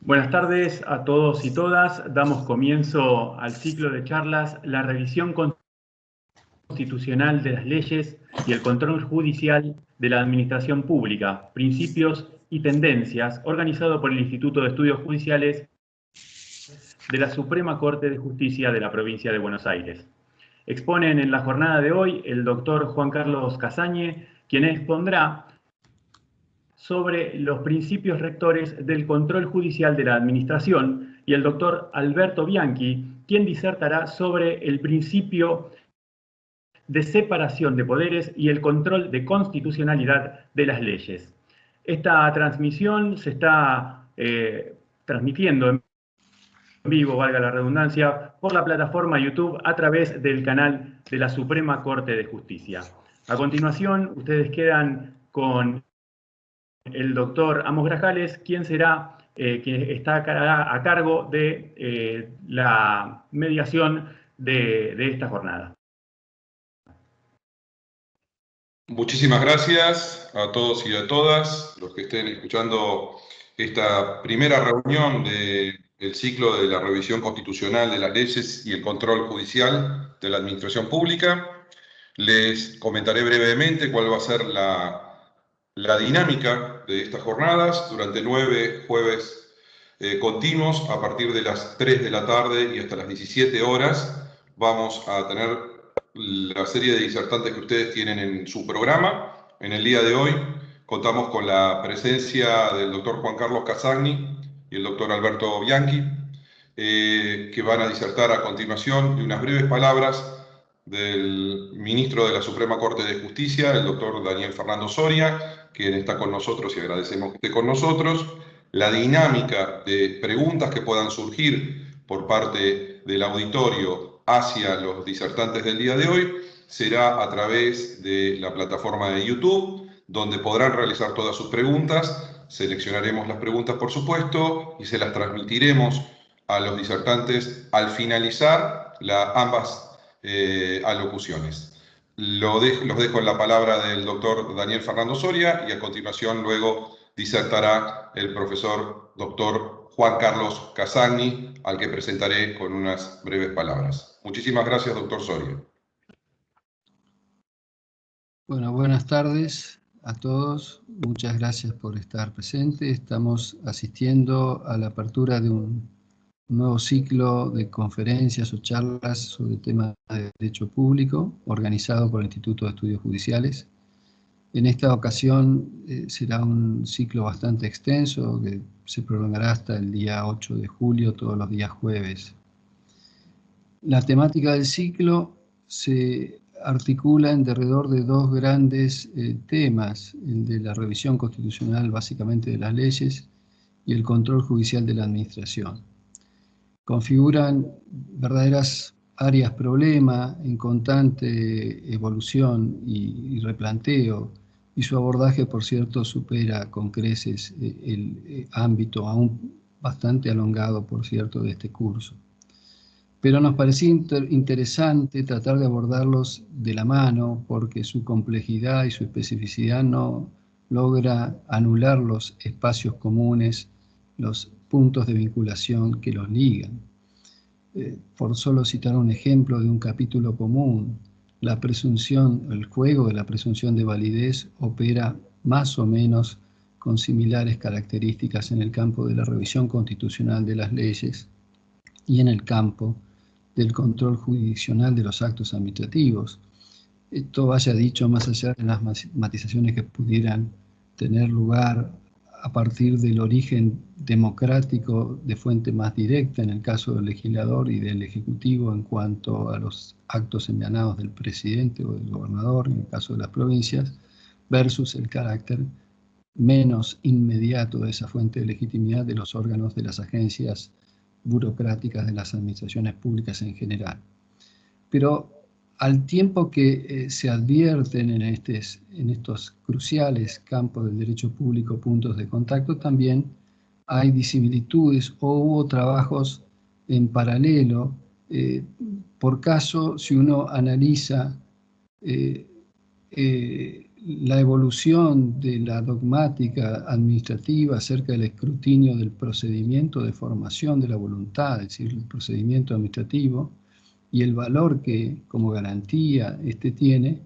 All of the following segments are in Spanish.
Buenas tardes a todos y todas. Damos comienzo al ciclo de charlas La revisión constitucional de las leyes y el control judicial de la administración pública, principios y tendencias, organizado por el Instituto de Estudios Judiciales de la Suprema Corte de Justicia de la Provincia de Buenos Aires. Exponen en la jornada de hoy el doctor Juan Carlos Casagne, quien expondrá sobre los principios rectores del control judicial de la administración, y el doctor Alberto Bianchi, quien disertará sobre el principio de separación de poderes y el control de constitucionalidad de las leyes. Esta transmisión se está transmitiendo en vivo, valga la redundancia, por la plataforma YouTube a través del canal de la Suprema Corte de Justicia. A continuación, ustedes quedan con el doctor Amos Grajales, quien será quien está a cargo de la mediación de esta jornada. Muchísimas gracias a todos y a todas los que estén escuchando esta primera reunión del ciclo de la revisión constitucional de las leyes y el control judicial de la administración pública. Les comentaré brevemente cuál va a ser la dinámica de estas jornadas durante 9 jueves continuos a partir de las 3 de la tarde y hasta las 17 horas. Vamos a tener la serie de disertantes que ustedes tienen en su programa. En el día de hoy contamos con la presencia del doctor Juan Carlos Casagne y el doctor Alberto Bianchi, que van a disertar a continuación de unas breves palabras del ministro de la Suprema Corte de Justicia, el doctor Daniel Fernando Soria, quien está con nosotros y agradecemos que esté con nosotros. La dinámica de preguntas que puedan surgir por parte del auditorio hacia los disertantes del día de hoy será a través de la plataforma de YouTube, donde podrán realizar todas sus preguntas. Seleccionaremos las preguntas, por supuesto, y se las transmitiremos a los disertantes al finalizar ambas alocuciones. Los dejo en la palabra del doctor Daniel Fernando Soria y a continuación luego disertará el profesor doctor Juan Carlos Casagne, al que presentaré con unas breves palabras. Muchísimas gracias, doctor Soria. Bueno, buenas tardes a todos. Muchas gracias por estar presentes. Estamos asistiendo a la apertura de un nuevo ciclo de conferencias o charlas sobre temas de derecho público, organizado por el Instituto de Estudios Judiciales. En esta ocasión será un ciclo bastante extenso que se prolongará hasta el día 8 de julio, todos los días jueves. La temática del ciclo se articula en derredor de dos grandes temas, el de la revisión constitucional básicamente de las leyes y el control judicial de la administración. Configuran verdaderas áreas problema en constante evolución y replanteo, y su abordaje, por cierto, supera con creces el ámbito aún bastante alongado, por cierto, de este curso. Pero nos parecía interesante tratar de abordarlos de la mano, porque su complejidad y su especificidad no logra anular los espacios comunes, los puntos de vinculación que los ligan. Por solo citar un ejemplo de un capítulo común, la presunción, el juego de la presunción de validez opera más o menos con similares características en el campo de la revisión constitucional de las leyes y en el campo del control jurisdiccional de los actos administrativos. Esto vaya dicho más allá de las matizaciones que pudieran tener lugar a partir del origen democrático de fuente más directa en el caso del legislador y del ejecutivo en cuanto a los actos emanados del presidente o del gobernador en el caso de las provincias, versus el carácter menos inmediato de esa fuente de legitimidad de los órganos de las agencias burocráticas de las administraciones públicas en general. Pero al tiempo que se advierten en estos cruciales campos del derecho público puntos de contacto, también hay disimilitudes o hubo trabajos en paralelo. Por caso, si uno analiza la evolución de la dogmática administrativa acerca del escrutinio del procedimiento de formación de la voluntad, es decir, el procedimiento administrativo, y el valor que como garantía este tiene,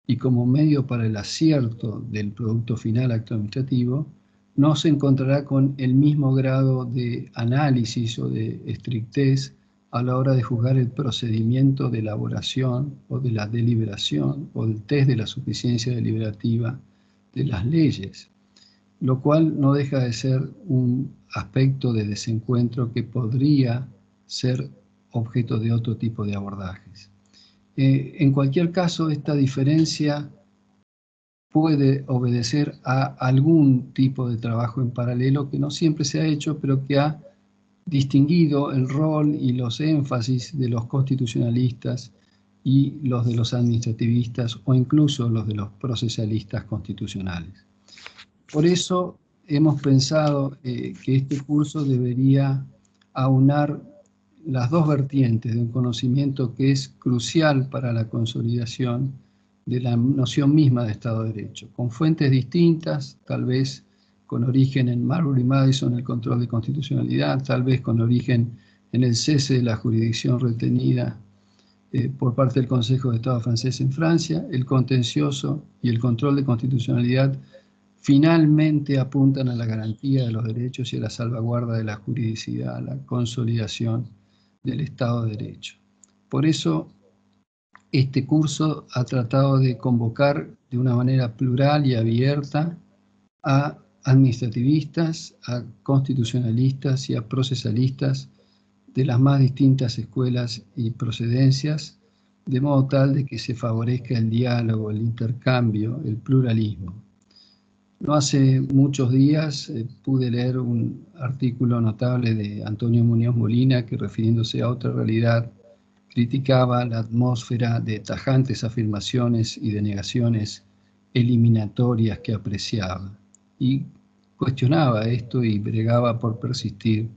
y como medio para el acierto del producto final acto administrativo, no se encontrará con el mismo grado de análisis o de estrictez a la hora de juzgar el procedimiento de elaboración o de la deliberación o del test de la suficiencia deliberativa de las leyes, lo cual no deja de ser un aspecto de desencuentro que podría ser objeto de otro tipo de abordajes. En cualquier caso, esta diferencia puede obedecer a algún tipo de trabajo en paralelo que no siempre se ha hecho, pero que ha distinguido el rol y los énfasis de los constitucionalistas y los de los administrativistas o incluso los de los procesalistas constitucionales. Por eso hemos pensado que este curso debería aunar las dos vertientes de un conocimiento que es crucial para la consolidación de la noción misma de Estado de Derecho, con fuentes distintas, tal vez con origen en Marbury y Madison, el control de constitucionalidad, tal vez con origen en el cese de la jurisdicción retenida por parte del Consejo de Estado francés en Francia, el contencioso y el control de constitucionalidad finalmente apuntan a la garantía de los derechos y a la salvaguarda de la juridicidad, a la consolidación del Estado de Derecho. Por eso, este curso ha tratado de convocar de una manera plural y abierta a administrativistas, a constitucionalistas y a procesalistas de las más distintas escuelas y procedencias, de modo tal de que se favorezca el diálogo, el intercambio, el pluralismo. No hace muchos días pude leer un artículo notable de Antonio Muñoz Molina que, refiriéndose a otra realidad, criticaba la atmósfera de tajantes afirmaciones y de negaciones eliminatorias que apreciaba, y cuestionaba esto y bregaba por persistir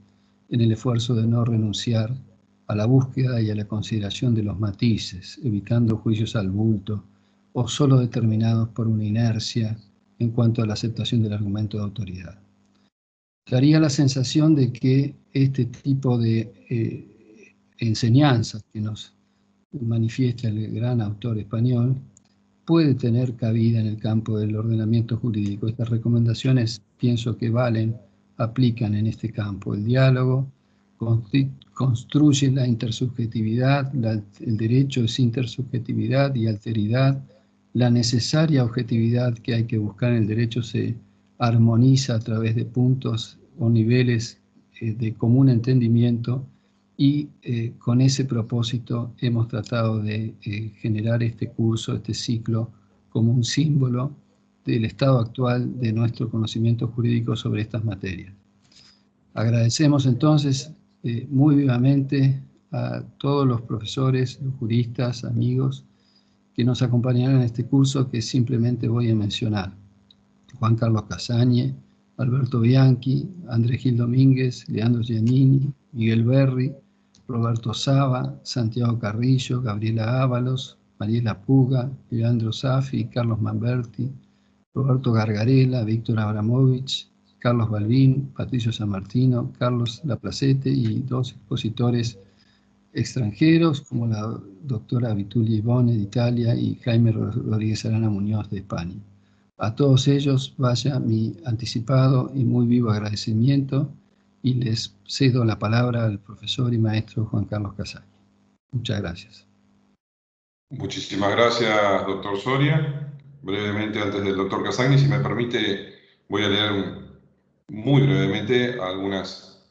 en el esfuerzo de no renunciar a la búsqueda y a la consideración de los matices, evitando juicios al bulto o solo determinados por una inercia en cuanto a la aceptación del argumento de autoridad. Daría la sensación de que este tipo de enseñanzas que nos manifiesta el gran autor español puede tener cabida en el campo del ordenamiento jurídico. Estas recomendaciones pienso que valen, aplican en este campo. El diálogo construye la intersubjetividad, el derecho es intersubjetividad y alteridad. La necesaria objetividad que hay que buscar en el derecho se armoniza a través de puntos o niveles de común entendimiento, y con ese propósito hemos tratado de generar este curso, este ciclo, como un símbolo del estado actual de nuestro conocimiento jurídico sobre estas materias. Agradecemos entonces muy vivamente a todos los profesores, los juristas, amigos, que nos acompañarán en este curso que simplemente voy a mencionar. Juan Carlos Casañe, Alberto Bianchi, Andrés Gil Domínguez, Leandro Giannini, Miguel Berri, Roberto Saba, Santiago Carrillo, Gabriela Ábalos, Mariela Puga, Leandro Safi, Carlos Manberti, Roberto Gargarella, Víctor Abramovich, Carlos Balbín, Patricio Sanmartino, Carlos Laplacete y dos expositores extranjeros como la doctora Vitulia Ibone de Italia y Jaime Rodríguez Arana Muñoz de España. A todos ellos vaya mi anticipado y muy vivo agradecimiento, y les cedo la palabra al profesor y maestro Juan Carlos Casañe. Muchas gracias. Muchísimas gracias, doctor Soria. Brevemente, antes del doctor Casañe, si me permite, voy a leer muy brevemente algunas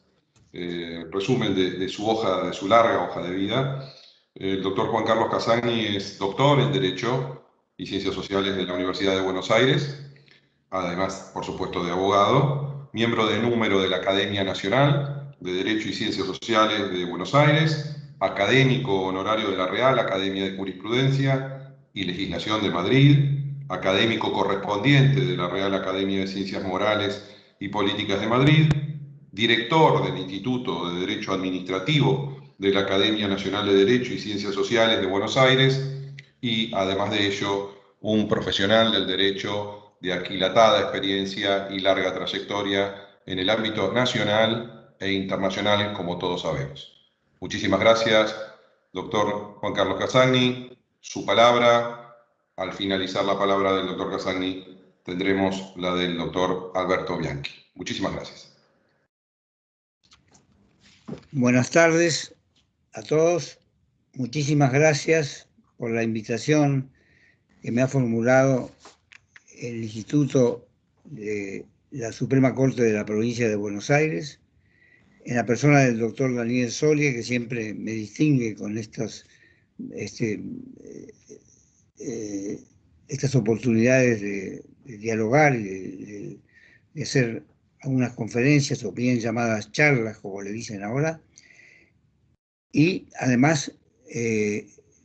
resumen de su hoja, de su larga hoja de vida. El doctor Juan Carlos Casañe es doctor en Derecho y Ciencias Sociales de la Universidad de Buenos Aires, además, por supuesto, de abogado, miembro de número de la Academia Nacional de Derecho y Ciencias Sociales de Buenos Aires, académico honorario de la Real Academia de Jurisprudencia y Legislación de Madrid, académico correspondiente de la Real Academia de Ciencias Morales y Políticas de Madrid, director del Instituto de Derecho Administrativo de la Academia Nacional de Derecho y Ciencias Sociales de Buenos Aires y, además de ello, un profesional del derecho de aquilatada experiencia y larga trayectoria en el ámbito nacional e internacional, como todos sabemos. Muchísimas gracias, doctor Juan Carlos Casagni. Su palabra. Al finalizar la palabra del doctor Casagni, tendremos la del doctor Alberto Bianchi. Muchísimas gracias. Buenas tardes a todos. Muchísimas gracias por la invitación que me ha formulado el Instituto de la Suprema Corte de la Provincia de Buenos Aires, en la persona del doctor Daniel Solia, que siempre me distingue con estas oportunidades de dialogar y de hacer algunas conferencias o bien llamadas charlas, como le dicen ahora. Y además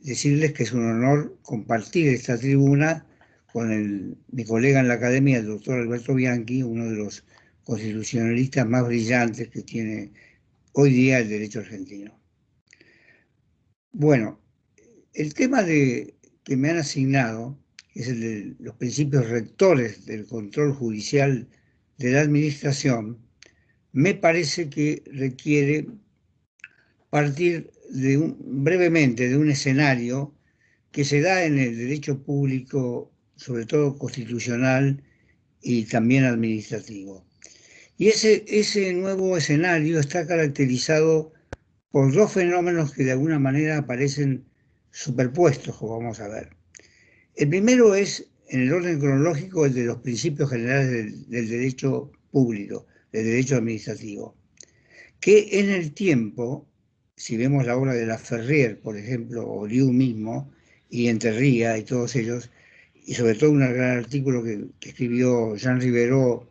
decirles que es un honor compartir esta tribuna con mi colega en la academia, el doctor Alberto Bianchi, uno de los constitucionalistas más brillantes que tiene hoy día el derecho argentino. Bueno, el tema que me han asignado es el de los principios rectores del control judicial de la administración. Me parece que requiere partir brevemente de un escenario que se da en el derecho público, sobre todo constitucional y también administrativo. Y ese nuevo escenario está caracterizado por dos fenómenos que de alguna manera aparecen superpuestos, como vamos a ver. El primero es, en el orden cronológico, el de los principios generales del derecho público, del derecho administrativo, que en el tiempo, si vemos la obra de Laferrière, por ejemplo, o Liu mismo, y Enterría y todos ellos, y sobre todo un gran artículo que escribió Jean Riveraud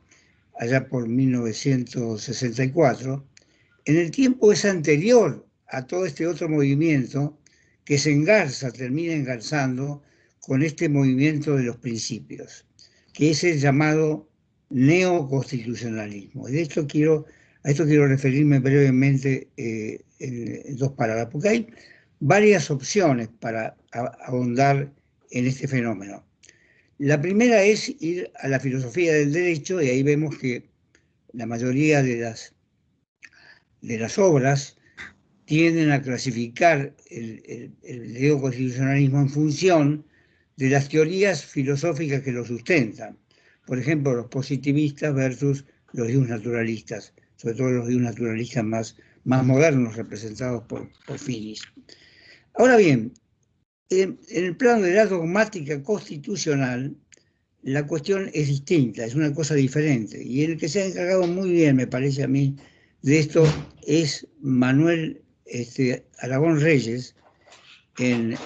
allá por 1964, en el tiempo es anterior a todo este otro movimiento que se termina engarzando con este movimiento de los principios, que es el llamado neoconstitucionalismo. Y a esto quiero referirme brevemente en dos palabras, porque hay varias opciones para ahondar en este fenómeno. La primera es ir a la filosofía del derecho, y ahí vemos que la mayoría de las obras tienden a clasificar el neoconstitucionalismo en función de las teorías filosóficas que lo sustentan. Por ejemplo, los positivistas versus los naturalistas, sobre todo los naturalistas más modernos, representados por Finis. Ahora bien, en el plano de la dogmática constitucional, la cuestión es distinta, es una cosa diferente. Y el que se ha encargado muy bien, me parece a mí, de esto es Manuel Aragón Reyes, en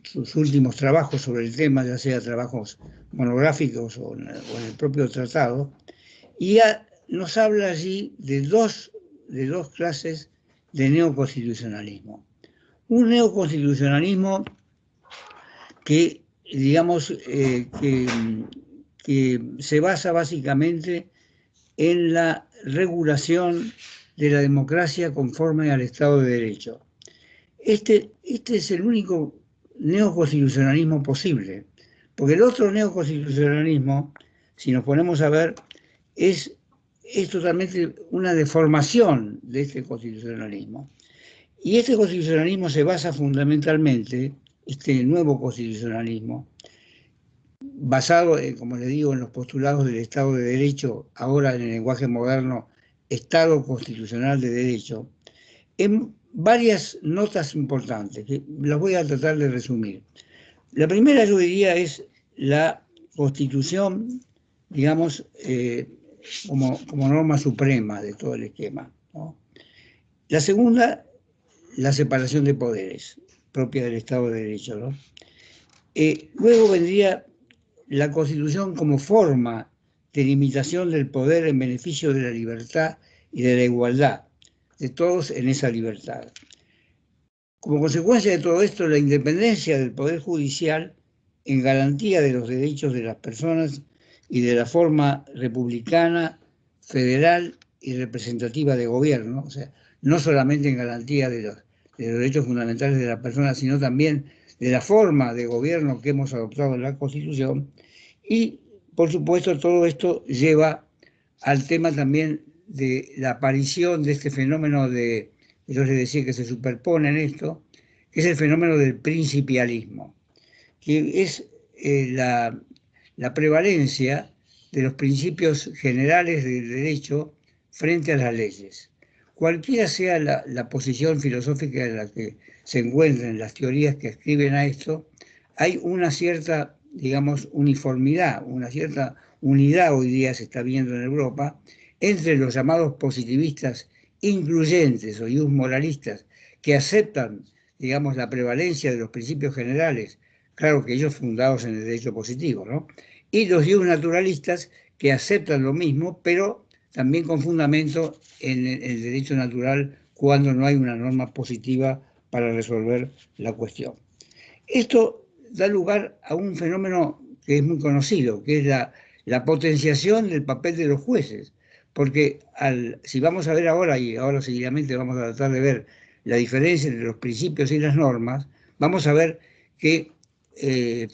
sus últimos trabajos sobre el tema, ya sea trabajos monográficos o en el propio tratado, y nos habla allí de dos clases de neoconstitucionalismo. Un neoconstitucionalismo que, digamos, que se basa básicamente en la regulación de la democracia conforme al Estado de Derecho. Este es el único neoconstitucionalismo posible, porque el otro neoconstitucionalismo, si nos ponemos a ver, es totalmente una deformación de este constitucionalismo. Y este constitucionalismo se basa fundamentalmente, este nuevo constitucionalismo, basado, como les digo, en los postulados del Estado de Derecho, ahora en el lenguaje moderno, Estado constitucional de Derecho, en varias notas importantes, que las voy a tratar de resumir. La primera, yo diría, es la Constitución, digamos, como norma suprema de todo el esquema, ¿no? La segunda, la separación de poderes, propia del Estado de Derecho, ¿no? Luego vendría la Constitución como forma de limitación del poder en beneficio de la libertad y de la igualdad de todos en esa libertad. Como consecuencia de todo esto, la independencia del Poder Judicial en garantía de los derechos de las personas y de la forma republicana, federal y representativa de gobierno, o sea, no solamente en garantía de los derechos fundamentales de las personas, sino también de la forma de gobierno que hemos adoptado en la Constitución, y por supuesto todo esto lleva al tema también de la aparición de este fenómeno de, yo les decía que se superpone en esto, que es el fenómeno del principialismo, que es la prevalencia de los principios generales del derecho frente a las leyes. Cualquiera sea la posición filosófica en la que se encuentren las teorías que escriben a esto, hay una cierta, digamos, uniformidad, una cierta unidad hoy día se está viendo en Europa entre los llamados positivistas incluyentes o moralistas que aceptan, digamos, la prevalencia de los principios generales, claro que ellos fundados en el derecho positivo, ¿no? Y los naturalistas que aceptan lo mismo, pero también con fundamento en el derecho natural cuando no hay una norma positiva para resolver la cuestión. Esto da lugar a un fenómeno que es muy conocido, que es la potenciación del papel de los jueces, porque si vamos a ver ahora, y ahora seguidamente vamos a tratar de ver la diferencia entre los principios y las normas, vamos a ver que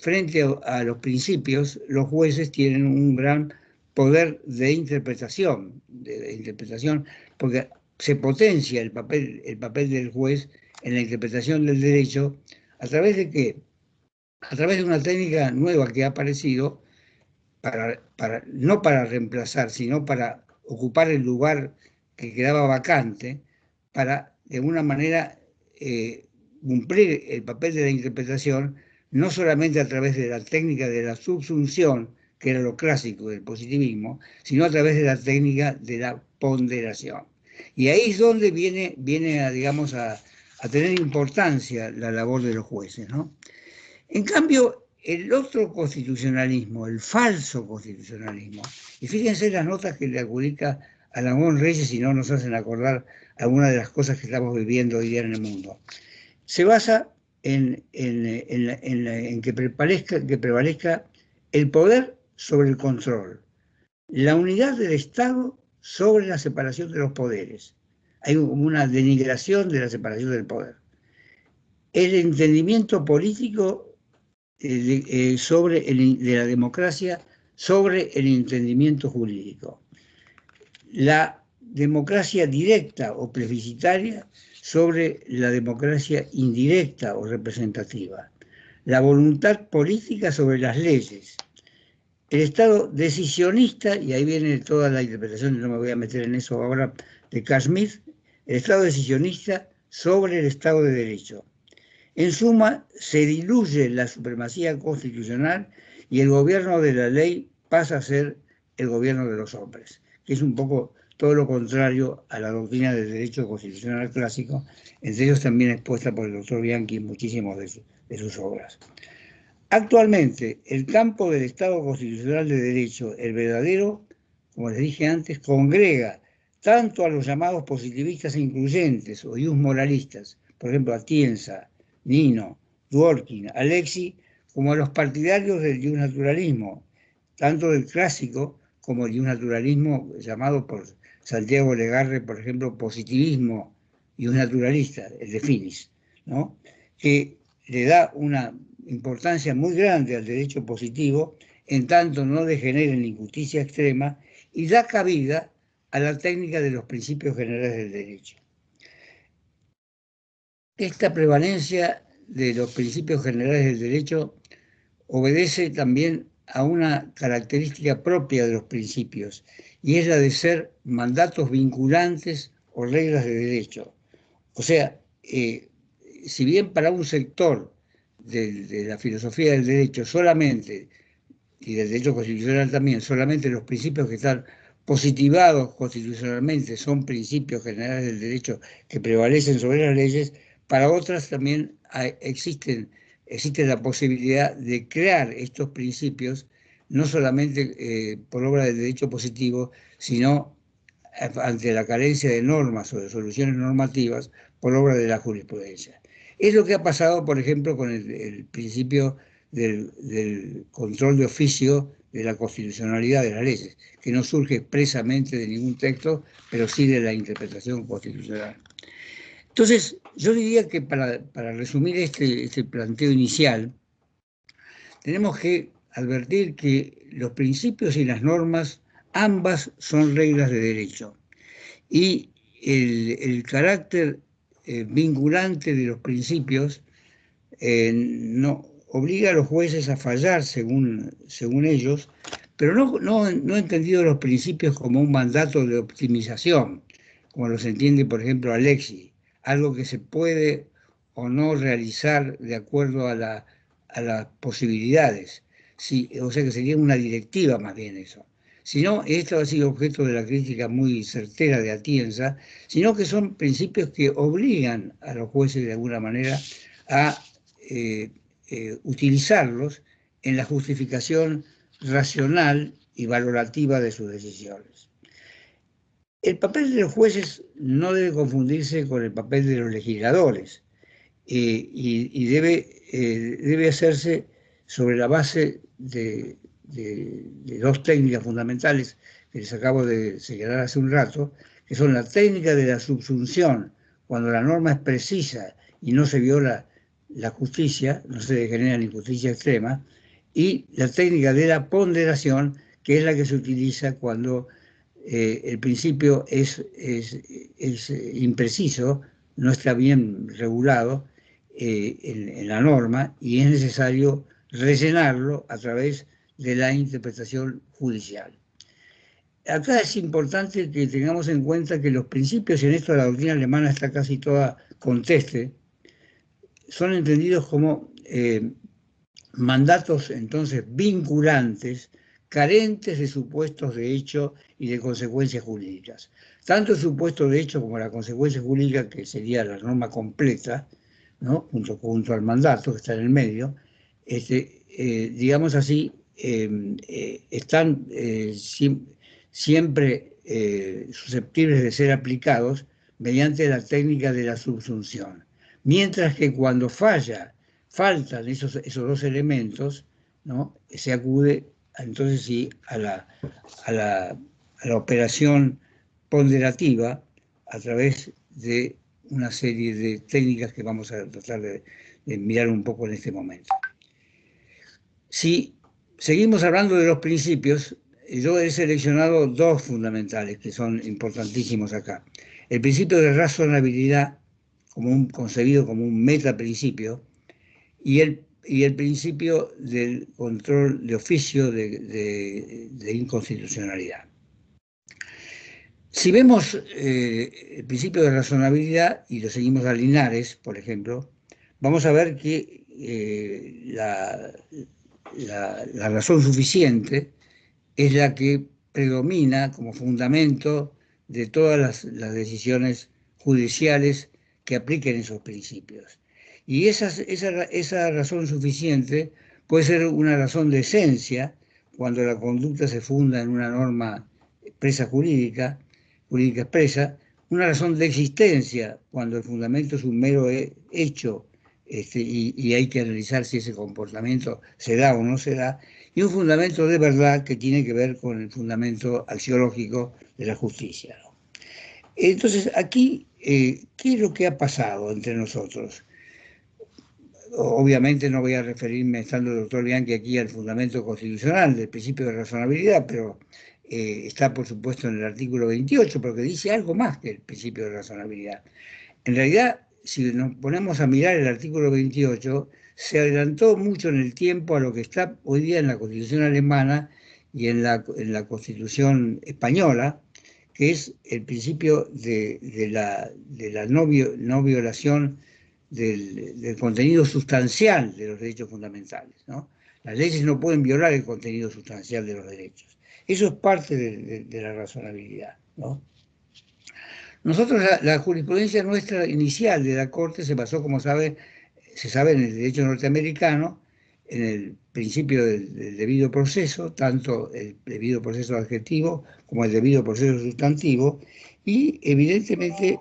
frente a los principios, los jueces tienen un gran poder de interpretación, porque se potencia el papel del juez en la interpretación del derecho. ¿A través de qué? A través de una técnica nueva que ha aparecido, no para reemplazar, sino para ocupar el lugar que quedaba vacante, para de alguna manera cumplir el papel de la interpretación, no solamente a través de la técnica de la subsunción, que era lo clásico del positivismo, sino a través de la técnica de la ponderación. Y ahí es donde viene a tener importancia la labor de los jueces, ¿no? En cambio, el otro constitucionalismo, el falso constitucionalismo, y fíjense las notas que le adjudica a Ramón Reyes, y no nos hacen acordar algunas de las cosas que estamos viviendo hoy día en el mundo, se basa en que prevalezca el poder sobre el control, la unidad del Estado sobre la separación de los poderes. Hay una denigración de la separación del poder. El entendimiento político de la democracia sobre el entendimiento jurídico. La democracia directa o plebiscitaria sobre la democracia indirecta o representativa. La voluntad política sobre las leyes. El Estado decisionista, y ahí viene toda la interpretación, no me voy a meter en eso ahora, de Carl Schmitt, el Estado decisionista sobre el Estado de Derecho. En suma, se diluye la supremacía constitucional y el gobierno de la ley pasa a ser el gobierno de los hombres, que es un poco todo lo contrario a la doctrina del derecho constitucional clásico, entre ellos también expuesta por el doctor Bianchi en muchísimas de sus obras. Actualmente, el campo del Estado constitucional de derecho, el verdadero, como les dije antes, congrega tanto a los llamados positivistas e incluyentes o moralistas, por ejemplo, Atienza, Nino, Dworkin, Alexis, como a los partidarios del naturalismo, tanto del clásico como el naturalismo llamado por Santiago Legarre, por ejemplo, positivismo naturalista, el de Finis, ¿no? Que le da una importancia muy grande al derecho positivo, en tanto no degenera en injusticia extrema, y da cabida a la técnica de los principios generales del derecho. Esta prevalencia de los principios generales del derecho obedece también a una característica propia de los principios, y es la de ser mandatos vinculantes o reglas de derecho. O sea, si bien para un sector de la filosofía del derecho solamente, y del derecho constitucional también, solamente los principios que están positivados constitucionalmente son principios generales del derecho que prevalecen sobre las leyes, para otras también existe la posibilidad de crear estos principios, no solamente por obra del derecho positivo, sino ante la carencia de normas o de soluciones normativas por obra de la jurisprudencia. Es lo que ha pasado, por ejemplo, con el principio del control de oficio de la constitucionalidad de las leyes, que no surge expresamente de ningún texto, pero sí de la interpretación constitucional. Entonces, yo diría que para resumir este planteo inicial, tenemos que advertir que los principios y las normas, ambas son reglas de derecho. Y el carácter vinculante de los principios no obliga a los jueces a fallar según ellos, pero no entendido los principios como un mandato de optimización, como los entiende, por ejemplo, Alexis, algo que se puede o no realizar de acuerdo a las posibilidades. Sí, o sea que sería una directiva más bien eso. Sino, esto ha sido objeto de la crítica muy certera de Atienza, sino que son principios que obligan a los jueces de alguna manera a utilizarlos en la justificación racional y valorativa de sus decisiones. El papel de los jueces no debe confundirse con el papel de los legisladores y debe hacerse sobre la base de dos técnicas fundamentales que les acabo de señalar hace un rato, que son la técnica de la subsunción, cuando la norma es precisa y no se viola la justicia, no se genera injusticia extrema, y la técnica de la ponderación, que es la que se utiliza cuando el principio es impreciso, no está bien regulado en la norma y es necesario rellenarlo a través de la interpretación judicial. Acá es importante que tengamos en cuenta que los principios, y en esto la doctrina alemana está casi toda conteste, son entendidos como mandatos entonces vinculantes, carentes de supuestos de hecho y de consecuencias jurídicas. Tanto el supuesto de hecho como la consecuencia jurídica, que sería la norma completa, ¿no? junto al mandato que está en el medio, digamos así, están siempre susceptibles de ser aplicados mediante la técnica de la subsunción. Mientras que cuando faltan esos dos elementos, ¿no? Se acude entonces sí a la operación ponderativa a través de una serie de técnicas que vamos a tratar de mirar un poco en este momento. Si seguimos hablando de los principios, yo he seleccionado dos fundamentales que son importantísimos acá. El principio de razonabilidad, concebido como un metaprincipio, y el principio del control de oficio de inconstitucionalidad. Si vemos el principio de razonabilidad y lo seguimos a Linares, por ejemplo, vamos a ver que la razón suficiente es la que predomina como fundamento de todas las decisiones judiciales que apliquen esos principios. Y esa razón suficiente puede ser una razón de esencia cuando la conducta se funda en una norma expresa jurídica expresa, una razón de existencia cuando el fundamento es un mero hecho y hay que analizar si ese comportamiento se da o no se da, y un fundamento de verdad que tiene que ver con el fundamento axiológico de la justicia, ¿no? Entonces, aquí, ¿qué es lo que ha pasado entre nosotros? Obviamente no voy a referirme, estando el doctor Bianchi aquí, al fundamento constitucional del principio de razonabilidad, pero está por supuesto en el artículo 28, porque dice algo más que el principio de razonabilidad. En realidad, si nos ponemos a mirar el artículo 28, se adelantó mucho en el tiempo a lo que está hoy día en la Constitución alemana y en la Constitución española, que es el principio de la no violación del contenido sustancial de los derechos fundamentales, ¿no? Las leyes no pueden violar el contenido sustancial de los derechos. Eso es parte de la razonabilidad, ¿no? Nosotros, la jurisprudencia nuestra inicial de la Corte se basó, como se sabe en el derecho norteamericano, en el principio del debido proceso, tanto el debido proceso adjetivo como el debido proceso sustantivo, y evidentemente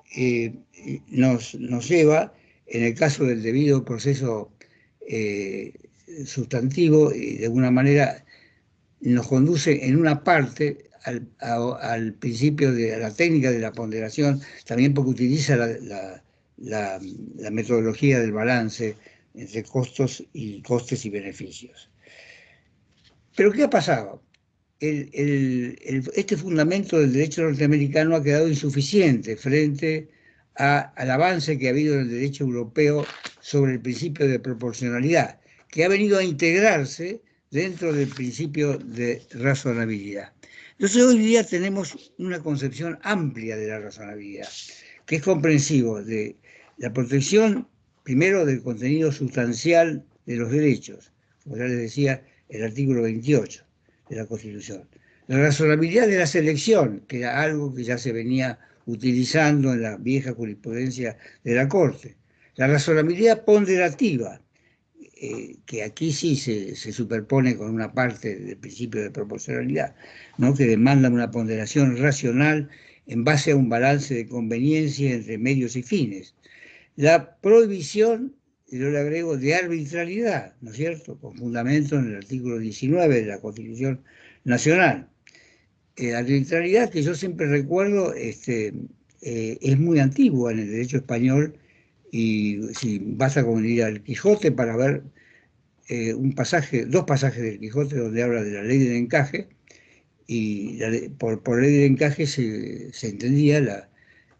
nos lleva, en el caso del debido proceso sustantivo, y de alguna manera nos conduce en una parte al principio de la técnica de la ponderación, también porque utiliza la metodología del balance entre costes y beneficios. Pero ¿qué ha pasado? Este fundamento del derecho norteamericano ha quedado insuficiente frente al avance que ha habido en el derecho europeo sobre el principio de proporcionalidad, que ha venido a integrarse dentro del principio de razonabilidad. Entonces hoy día tenemos una concepción amplia de la razonabilidad, que es comprensivo de la protección, primero, del contenido sustancial de los derechos, como ya les decía, el artículo 28 de la Constitución. La razonabilidad de la selección, que era algo que ya se venía utilizando en la vieja jurisprudencia de la Corte. La razonabilidad ponderativa, que aquí sí se superpone con una parte del principio de proporcionalidad, ¿no?, que demanda una ponderación racional en base a un balance de conveniencia entre medios y fines. La prohibición, yo le agrego, de arbitrariedad, ¿no es cierto?, con fundamento en el artículo 19 de la Constitución Nacional. Arbitrariedad que yo siempre recuerdo es muy antigua en el derecho español, y si basta con ir al Quijote para ver dos pasajes del Quijote donde habla de la ley del encaje, y por ley del encaje se entendía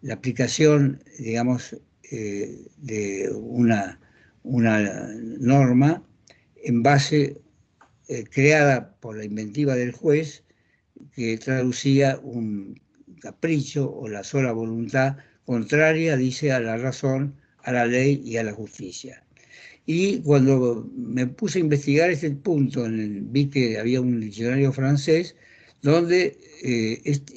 la aplicación, digamos, de una norma en base creada por la inventiva del juez, que traducía un capricho o la sola voluntad contraria, dice, a la razón, a la ley y a la justicia. Y cuando me puse a investigar este punto, vi que había un diccionario francés donde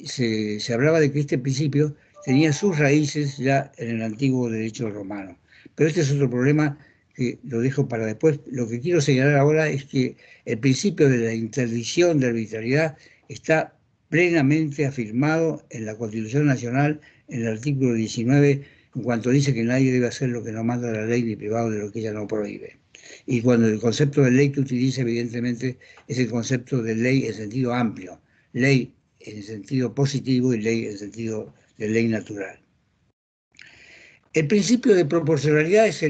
se hablaba de que este principio tenía sus raíces ya en el antiguo derecho romano. Pero este es otro problema que lo dejo para después. Lo que quiero señalar ahora es que el principio de la interdicción de arbitrariedad está plenamente afirmado en la Constitución Nacional, en el artículo 19, en cuanto dice que nadie debe hacer lo que no manda la ley ni privado de lo que ella no prohíbe. Y cuando el concepto de ley que utiliza, evidentemente, es el concepto de ley en sentido amplio, ley en sentido positivo y ley en sentido de ley natural. El principio de proporcionalidad es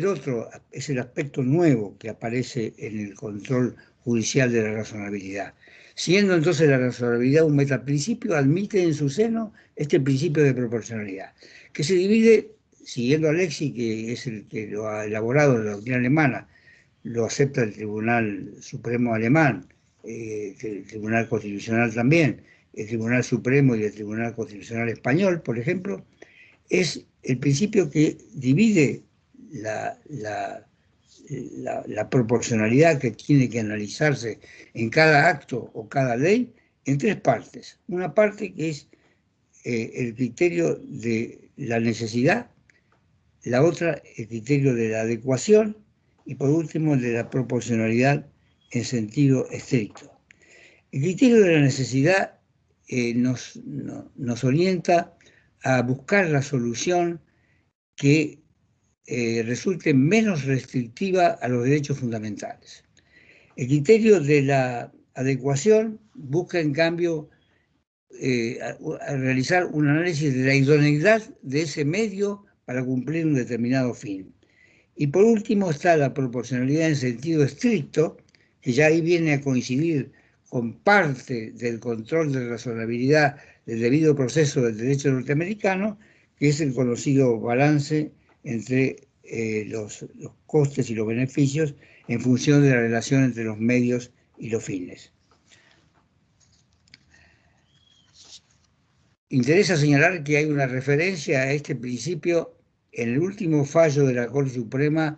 el aspecto nuevo que aparece en el control judicial de la razonabilidad. Siendo entonces la razonabilidad un metaprincipio, admite en su seno este principio de proporcionalidad, que se divide, siguiendo a Lexi, que es el que lo ha elaborado en la doctrina alemana, lo acepta el Tribunal Supremo alemán, el Tribunal Constitucional también, el Tribunal Supremo y el Tribunal Constitucional español, por ejemplo, es el principio que divide la proporcionalidad que tiene que analizarse en cada acto o cada ley en tres partes. Una parte que es el criterio de la necesidad, la otra el criterio de la adecuación y por último el de la proporcionalidad en sentido estricto. El criterio de la necesidad nos orienta a buscar la solución que resulte menos restrictiva a los derechos fundamentales. El criterio de la adecuación busca, en cambio, a realizar un análisis de la idoneidad de ese medio para cumplir un determinado fin. Y por último está la proporcionalidad en sentido estricto, que ya ahí viene a coincidir con parte del control de razonabilidad del debido proceso del derecho norteamericano, que es el conocido balance entre los costes y los beneficios en función de la relación entre los medios y los fines. Interesa señalar que hay una referencia a este principio en el último fallo de la Corte Suprema,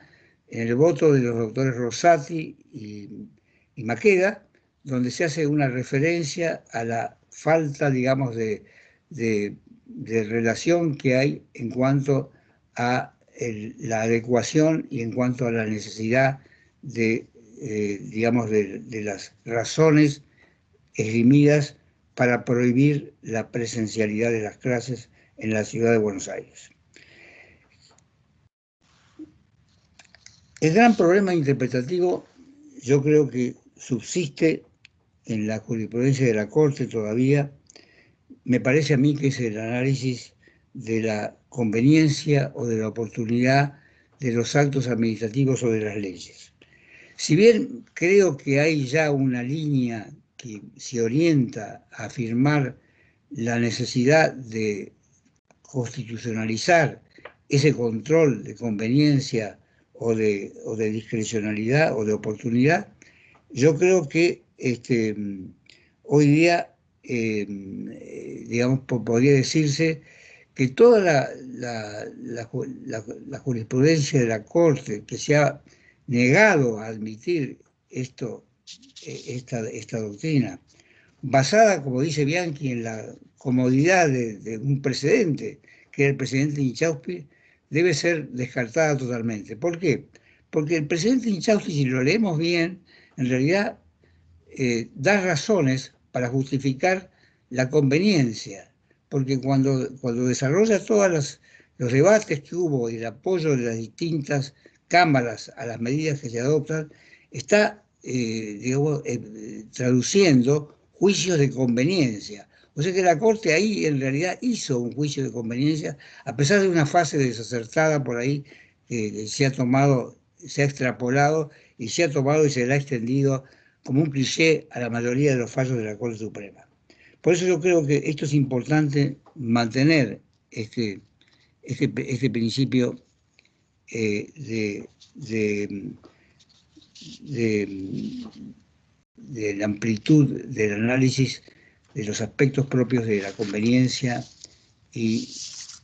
en el voto de los doctores Rosati y Maqueda, donde se hace una referencia a la falta, digamos, de relación que hay en cuanto a la adecuación y en cuanto a la necesidad digamos, de las razones esgrimidas para prohibir la presencialidad de las clases en la ciudad de Buenos Aires. El gran problema interpretativo, yo creo que subsiste en la jurisprudencia de la Corte todavía, me parece a mí que es el análisis de la conveniencia o de la oportunidad de los actos administrativos o de las leyes. Si bien creo que hay ya una línea que se orienta a afirmar la necesidad de constitucionalizar ese control de conveniencia o de discrecionalidad o de oportunidad, yo creo que hoy día, digamos, podría decirse que toda la jurisprudencia de la Corte que se ha negado a admitir esta doctrina, basada, como dice Bianchi, en la comodidad de un precedente, que era el precedente Inchausti, debe ser descartada totalmente. ¿Por qué? Porque el precedente Inchausti, si lo leemos bien, en realidad da razones para justificar la conveniencia, porque cuando desarrolla todos los debates que hubo y el apoyo de las distintas cámaras a las medidas que se adoptan, está, digamos, traduciendo juicios de conveniencia. O sea que la Corte ahí en realidad hizo un juicio de conveniencia, a pesar de una fase desacertada por ahí que se ha tomado, se ha extrapolado y se ha tomado y se le ha extendido como un cliché a la mayoría de los fallos de la Corte Suprema. Por eso yo creo que esto es importante mantener este principio de la amplitud del análisis de los aspectos propios de la conveniencia y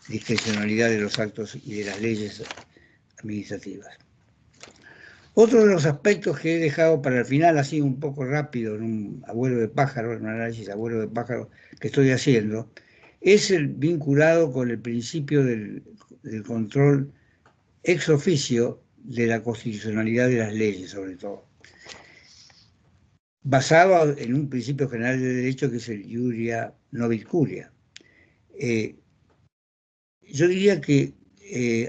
discrecionalidad de los actos y de las leyes administrativas. Otro de los aspectos que he dejado para el final, así un poco rápido, en un abuelo de pájaro, en un análisis abuelo de pájaro que estoy haciendo, es el vinculado con el principio del control ex oficio de la constitucionalidad de las leyes, sobre todo, basado en un principio general de derecho que es el iuria novit curia. Yo diría que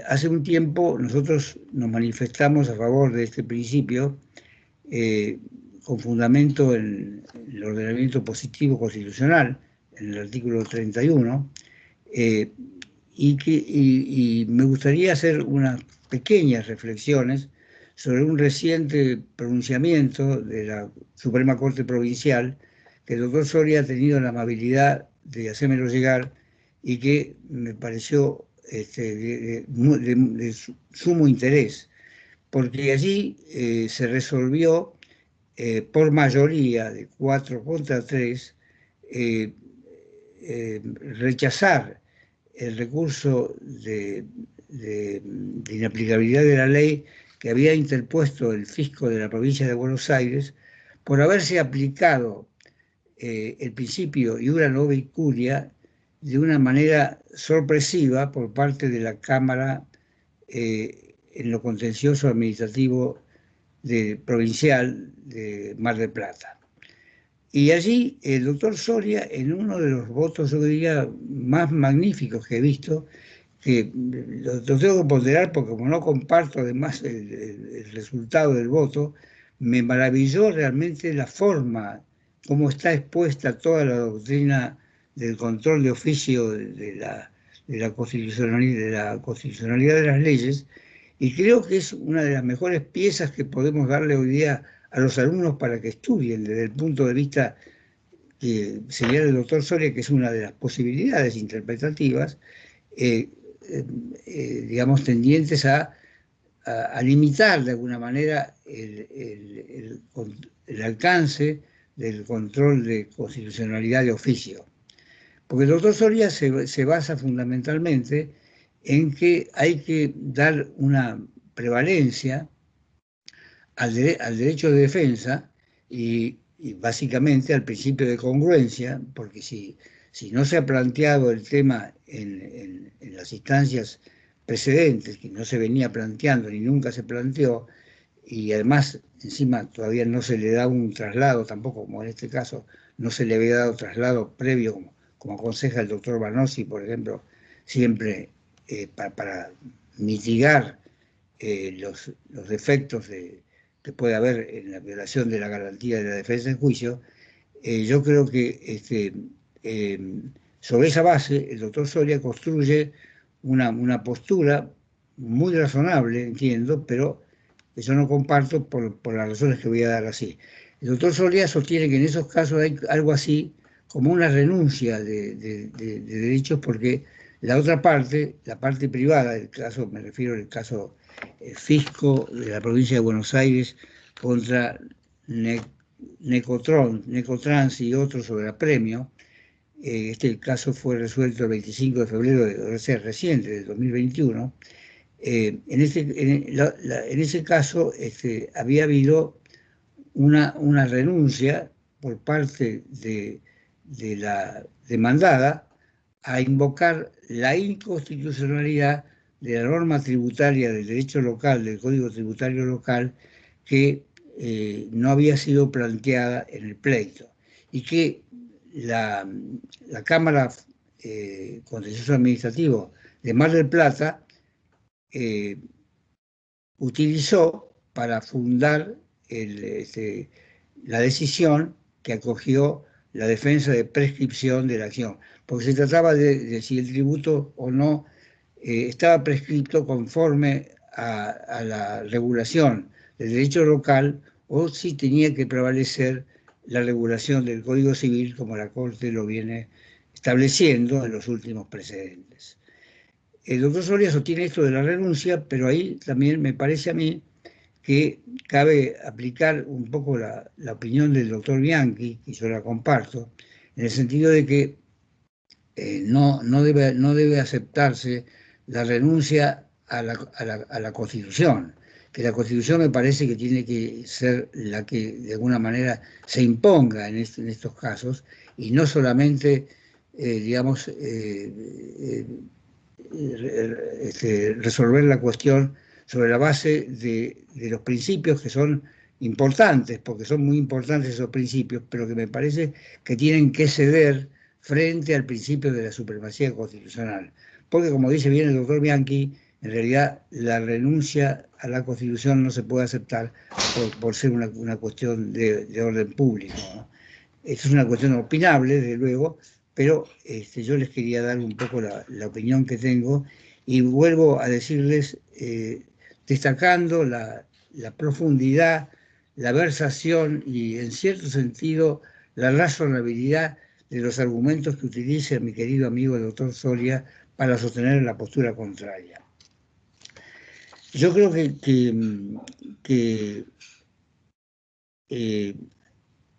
hace un tiempo nosotros nos manifestamos a favor de este principio con fundamento en el ordenamiento positivo constitucional, en el artículo 31, y me gustaría hacer unas pequeñas reflexiones sobre un reciente pronunciamiento de la Suprema Corte Provincial que el doctor Soria ha tenido la amabilidad de hacérmelo llegar y que me pareció de sumo interés, porque allí se resolvió por mayoría de 4 contra 3 rechazar el recurso de inaplicabilidad de la ley que había interpuesto el fisco de la provincia de Buenos Aires por haberse aplicado el principio iura novit curia de una manera sorpresiva por parte de la Cámara en lo contencioso administrativo provincial de Mar del Plata. Y allí el doctor Soria, en uno de los votos, yo diría, más magníficos que he visto, que lo tengo que ponderar porque como no comparto además el resultado del voto, me maravilló realmente la forma, cómo está expuesta toda la doctrina del control de oficio de la constitucionalidad de las leyes, y creo que es una de las mejores piezas que podemos darle hoy día a los alumnos para que estudien desde el punto de vista que señala el doctor Soria, que es una de las posibilidades interpretativas, digamos, tendientes a limitar de alguna manera el alcance del control de constitucionalidad de oficio. Porque el doctor Soria se basa fundamentalmente en que hay que dar una prevalencia al derecho de defensa y básicamente al principio de congruencia, porque si no se ha planteado el tema en las instancias precedentes, que no se venía planteando ni nunca se planteó, y además encima todavía no se le da un traslado, tampoco como en este caso no se le había dado traslado previo, como aconseja el doctor Banossi, por ejemplo, siempre para mitigar los defectos que puede haber en la violación de la garantía de la defensa en juicio. Yo creo que Sobre esa base, el doctor Soria construye una postura muy razonable, entiendo, pero que yo no comparto por las razones que voy a dar así. El doctor Soria sostiene que en esos casos hay algo así como una renuncia de derechos, porque la otra parte, la parte privada del caso, me refiero al caso Fisco de la provincia de Buenos Aires contra Necotrans y otros sobre Apremio. Este caso fue resuelto el 25 de febrero, reciente, del 2021. En ese caso había habido una renuncia por parte de la demandada a invocar la inconstitucionalidad de la norma tributaria del derecho local, del Código Tributario Local, que no había sido planteada en el pleito, y que la Cámara Contencioso Administrativo de Mar del Plata utilizó para fundar la decisión que acogió la defensa de prescripción de la acción, porque se trataba de si el tributo o no estaba prescripto conforme a la regulación del derecho local, o si tenía que prevalecer la regulación del Código Civil, como la Corte lo viene estableciendo en los últimos precedentes. El doctor Soria sostiene esto de la renuncia, pero ahí también me parece a mí que cabe aplicar un poco la opinión del doctor Bianchi, y yo la comparto, en el sentido de que no debe aceptarse la renuncia a la Constitución, que la Constitución me parece que tiene que ser la que de alguna manera se imponga en estos casos, y no solamente, resolver la cuestión sobre la base de los principios, que son importantes, porque son muy importantes esos principios, pero que me parece que tienen que ceder frente al principio de la supremacía constitucional. Porque, como dice bien el doctor Bianchi, en realidad la renuncia a la Constitución no se puede aceptar por ser una cuestión de orden público, ¿no? Esto es una cuestión opinable, desde luego, pero yo les quería dar un poco la opinión que tengo, y vuelvo a decirles, destacando la profundidad, la versación y, en cierto sentido, la razonabilidad de los argumentos que utiliza mi querido amigo el doctor Soria para sostener la postura contraria. Yo creo que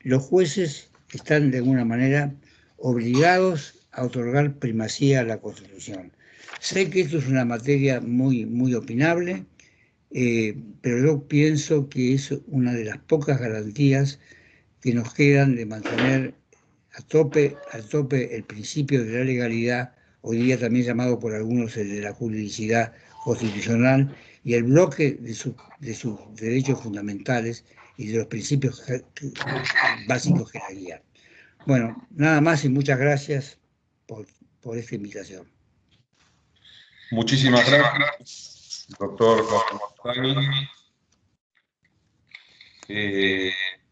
los jueces están de alguna manera obligados a otorgar primacía a la Constitución. Sé que esto es una materia muy, muy opinable, pero yo pienso que es una de las pocas garantías que nos quedan de mantener al tope el principio de la legalidad, hoy día también llamado por algunos el de la juridicidad constitucional, y el bloque de sus derechos fundamentales y de los principios básicos que la guían. Bueno, nada más, y muchas gracias por esta invitación. Muchísimas gracias, doctor González.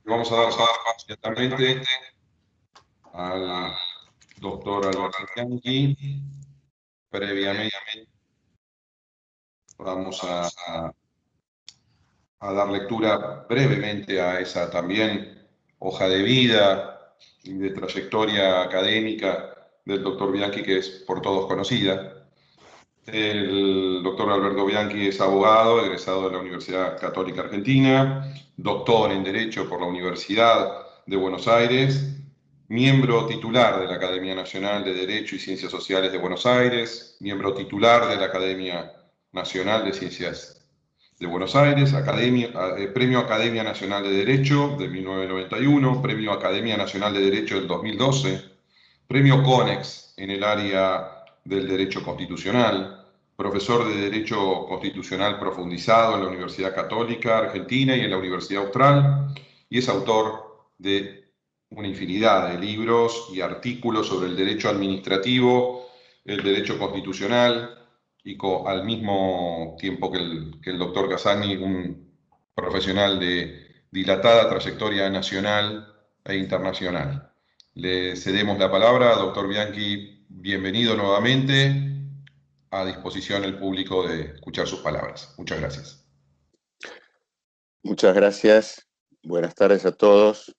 Vamos a dar paso inmediatamente al doctor Alberto Bianchi. Previamente vamos a dar lectura brevemente a esa también hoja de vida y de trayectoria académica del doctor Bianchi, que es por todos conocida. El doctor Alberto Bianchi es abogado, egresado de la Universidad Católica Argentina, doctor en Derecho por la Universidad de Buenos Aires, miembro titular de la Academia Nacional de Derecho y Ciencias Sociales de Buenos Aires, miembro titular de la Academia Nacional de Ciencias de Buenos Aires, Premio Academia Nacional de Derecho de 1991, Premio Academia Nacional de Derecho del 2012, Premio CONEX en el área del Derecho Constitucional, profesor de Derecho Constitucional profundizado en la Universidad Católica Argentina y en la Universidad Austral, y es autor de una infinidad de libros y artículos sobre el derecho administrativo, el derecho constitucional, y al mismo tiempo que el doctor Casani, un profesional de dilatada trayectoria nacional e internacional. le cedemos la palabra. Doctor Bianchi, bienvenido nuevamente. A disposición el público de escuchar sus palabras. Muchas gracias. Muchas gracias. Buenas tardes a todos.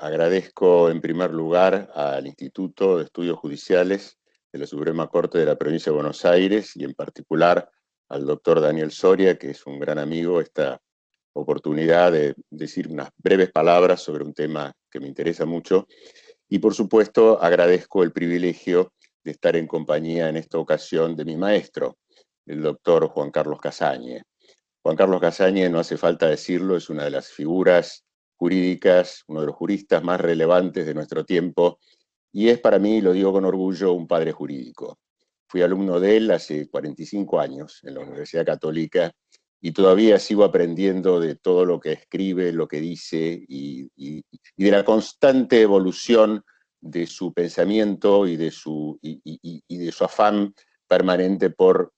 Agradezco en primer lugar al Instituto de Estudios Judiciales de la Suprema Corte de la Provincia de Buenos Aires y en particular al doctor Daniel Soria, que es un gran amigo, esta oportunidad de decir unas breves palabras sobre un tema que me interesa mucho. Y por supuesto agradezco el privilegio de estar en compañía en esta ocasión de mi maestro, el doctor Juan Carlos Casagne. Juan Carlos Casagne, no hace falta decirlo, es una de las figuras jurídicas, uno de los juristas más relevantes de nuestro tiempo, y es para mí, lo digo con orgullo, un padre jurídico. Fui alumno de él hace 45 años en la Universidad Católica, y todavía sigo aprendiendo de todo lo que escribe, lo que dice, y de la constante evolución de su pensamiento y de su afán permanente por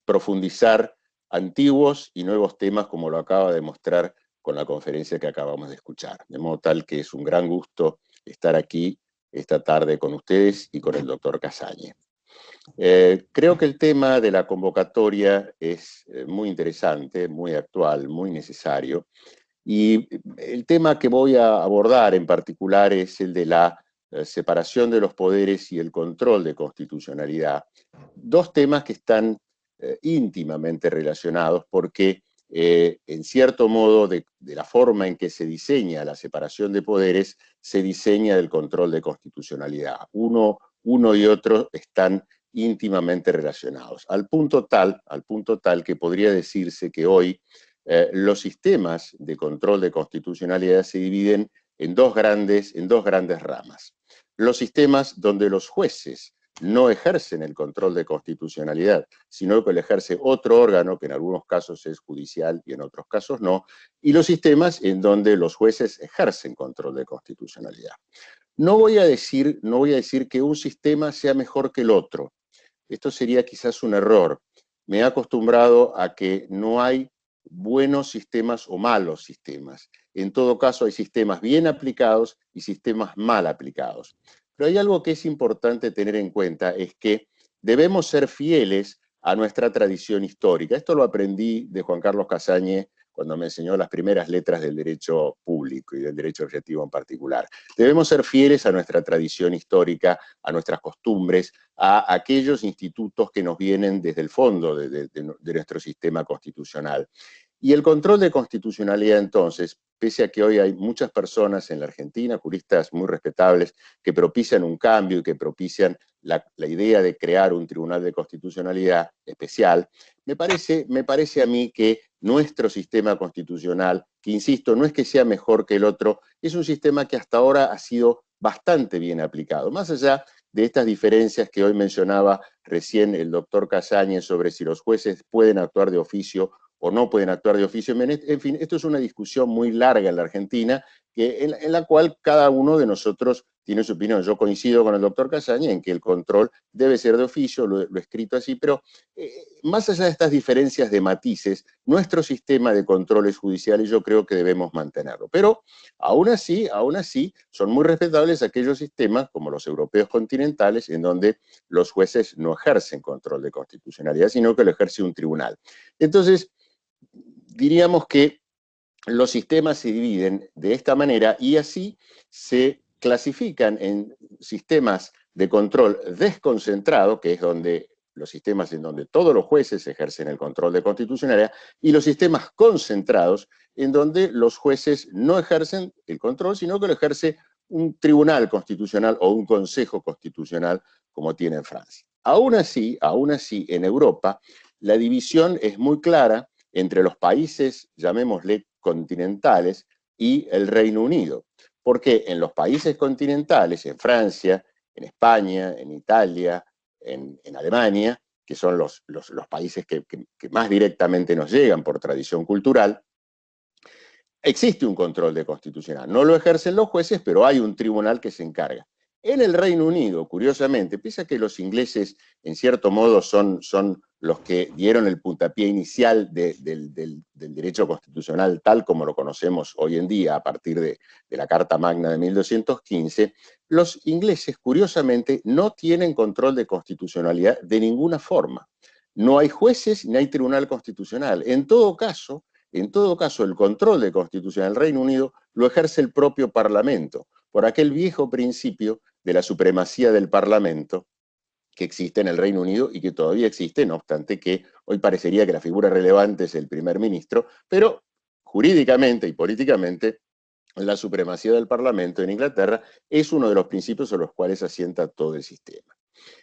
profundizar antiguos y nuevos temas, como lo acaba de mostrar con la conferencia que acabamos de escuchar. De modo tal que es un gran gusto estar aquí esta tarde con ustedes y con el doctor Casagne. Creo que el tema de la convocatoria es muy interesante, muy actual, muy necesario, y el tema que voy a abordar en particular es el de la separación de los poderes y el control de constitucionalidad. Dos temas que están íntimamente relacionados porque, en cierto modo, de la forma en que se diseña la separación de poderes, se diseña el control de constitucionalidad. Uno y otro están íntimamente relacionados, al punto tal que podría decirse que hoy los sistemas de control de constitucionalidad se dividen en dos grandes ramas. Los sistemas donde los jueces no ejercen el control de constitucionalidad, sino que lo ejerce otro órgano, que en algunos casos es judicial y en otros casos no, y los sistemas en donde los jueces ejercen control de constitucionalidad. No voy a decir que un sistema sea mejor que el otro. Esto sería quizás un error. Me he acostumbrado a que no hay buenos sistemas o malos sistemas. En todo caso, hay sistemas bien aplicados y sistemas mal aplicados. Pero hay algo que es importante tener en cuenta, es que debemos ser fieles a nuestra tradición histórica. Esto lo aprendí de Juan Carlos Casagne cuando me enseñó las primeras letras del derecho público y del derecho objetivo en particular. Debemos ser fieles a nuestra tradición histórica, a nuestras costumbres, a aquellos institutos que nos vienen desde el fondo de nuestro sistema constitucional. Y el control de constitucionalidad, entonces, pese a que hoy hay muchas personas en la Argentina, juristas muy respetables, que propician un cambio y que propician la idea de crear un tribunal de constitucionalidad especial, me parece a mí que nuestro sistema constitucional, que insisto, no es que sea mejor que el otro, es un sistema que hasta ahora ha sido bastante bien aplicado. Más allá de estas diferencias que hoy mencionaba recién el doctor Casagne sobre si los jueces pueden actuar de oficio o no pueden actuar de oficio. En fin, esto es una discusión muy larga en la Argentina, en la cual cada uno de nosotros tiene su opinión. Yo coincido con el doctor Casagne en que el control debe ser de oficio, lo he escrito así, pero más allá de estas diferencias de matices, nuestro sistema de controles judiciales yo creo que debemos mantenerlo. Pero aún así, son muy respetables aquellos sistemas, como los europeos continentales, en donde los jueces no ejercen control de constitucionalidad, sino que lo ejerce un tribunal. Entonces, diríamos que los sistemas se dividen de esta manera y así se clasifican en sistemas de control desconcentrado, que es donde los sistemas en donde todos los jueces ejercen el control de constitucionalidad, y los sistemas concentrados, en donde los jueces no ejercen el control, sino que lo ejerce un tribunal constitucional o un consejo constitucional, como tiene en Francia. Aún así, en Europa, la división es muy clara entre los países, llamémosle continentales, y el Reino Unido. Porque en los países continentales, en Francia, en España, en Italia, en Alemania, que son los países que más directamente nos llegan por tradición cultural, existe un control de constitucional. No lo ejercen los jueces, pero hay un tribunal que se encarga. En el Reino Unido, curiosamente, pese a que los ingleses en cierto modo son los que dieron el puntapié inicial del derecho constitucional tal como lo conocemos hoy en día a partir de la Carta Magna de 1215, los ingleses, curiosamente, no tienen control de constitucionalidad de ninguna forma. No hay jueces ni hay tribunal constitucional. En todo caso, el control de constitución del Reino Unido lo ejerce el propio Parlamento, por aquel viejo principio de la supremacía del Parlamento que existe en el Reino Unido y que todavía existe, no obstante que hoy parecería que la figura relevante es el primer ministro, pero jurídicamente y políticamente la supremacía del Parlamento en Inglaterra es uno de los principios sobre los cuales asienta todo el sistema.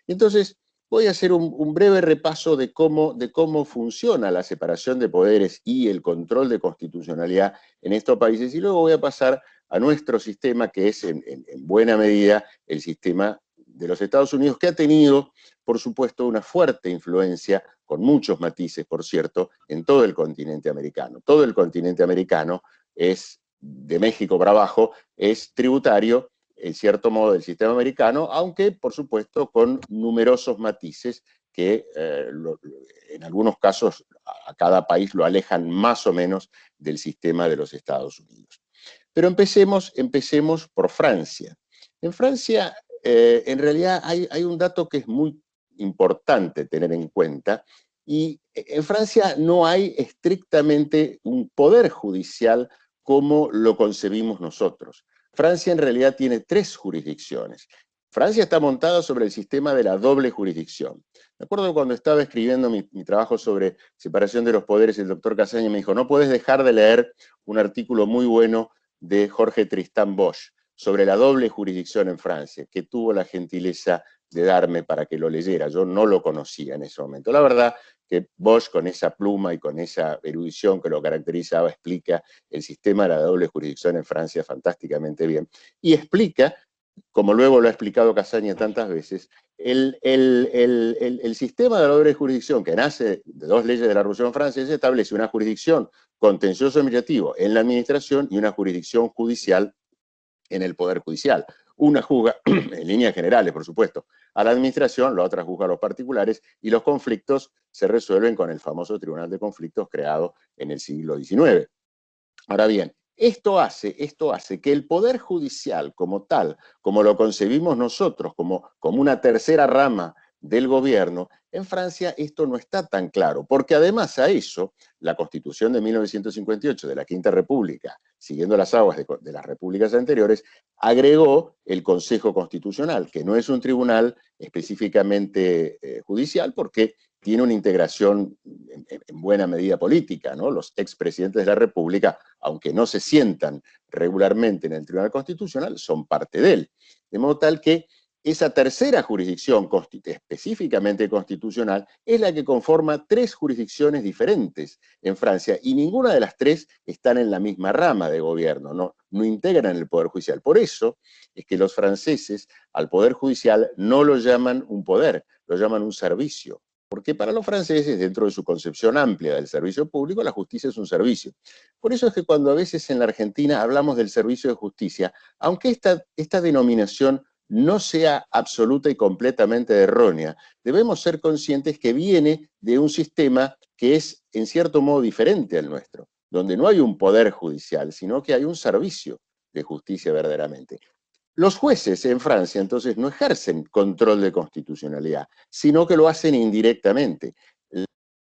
Entonces, voy a hacer un breve repaso de cómo funciona la separación de poderes y el control de constitucionalidad en estos países, y luego voy a pasar a nuestro sistema, que es en buena medida el sistema de los Estados Unidos, que ha tenido, por supuesto, una fuerte influencia, con muchos matices, por cierto, en todo el continente americano. Todo el continente americano es, de México para abajo, es tributario, en cierto modo, del sistema americano, aunque, por supuesto, con numerosos matices que en algunos casos a cada país lo alejan más o menos del sistema de los Estados Unidos. Pero empecemos por Francia. En Francia, en realidad hay un dato que es muy importante tener en cuenta, y en Francia no hay estrictamente un poder judicial como lo concebimos nosotros. Francia en realidad tiene 3 jurisdicciones. Francia está montada sobre el sistema de la doble jurisdicción. Me acuerdo cuando estaba escribiendo mi trabajo sobre separación de los poderes, el doctor Casaña me dijo, no puedes dejar de leer un artículo muy bueno de Jorge Tristán Bosch sobre la doble jurisdicción en Francia, que tuvo la gentileza de darme para que lo leyera. Yo no lo conocía en ese momento. La verdad que Bosch, con esa pluma y con esa erudición que lo caracterizaba, explica el sistema de la doble jurisdicción en Francia fantásticamente bien. Y explica, como luego lo ha explicado Casaña tantas veces, el sistema de la doble jurisdicción, que nace de 2 leyes de la Revolución Francesa, establece una jurisdicción contencioso administrativo en la administración y una jurisdicción judicial en el Poder Judicial. Una juzga, en líneas generales, por supuesto, a la administración, la otra juzga a los particulares, y los conflictos se resuelven con el famoso Tribunal de Conflictos creado en el siglo XIX. Ahora bien, esto hace que el Poder Judicial como tal, como lo concebimos nosotros, como una tercera rama del gobierno, en Francia esto no está tan claro, porque además a eso, la Constitución de 1958 de la Quinta República, siguiendo las aguas de las repúblicas anteriores, agregó el Consejo Constitucional, que no es un tribunal específicamente judicial, porque tiene una integración en buena medida política, ¿no? Los expresidentes de la República, aunque no se sientan regularmente en el Tribunal Constitucional, son parte de él. De modo tal que esa tercera jurisdicción específicamente constitucional es la que conforma 3 jurisdicciones diferentes en Francia, y ninguna de las 3 están en la misma rama de gobierno, no integran el Poder Judicial. Por eso es que los franceses al Poder Judicial no lo llaman un poder, lo llaman un servicio. Porque para los franceses, dentro de su concepción amplia del servicio público, la justicia es un servicio. Por eso es que cuando a veces en la Argentina hablamos del servicio de justicia, aunque esta denominación no sea absoluta y completamente errónea, debemos ser conscientes que viene de un sistema que es en cierto modo diferente al nuestro, donde no hay un poder judicial, sino que hay un servicio de justicia verdaderamente. Los jueces en Francia, entonces, no ejercen control de constitucionalidad, sino que lo hacen indirectamente.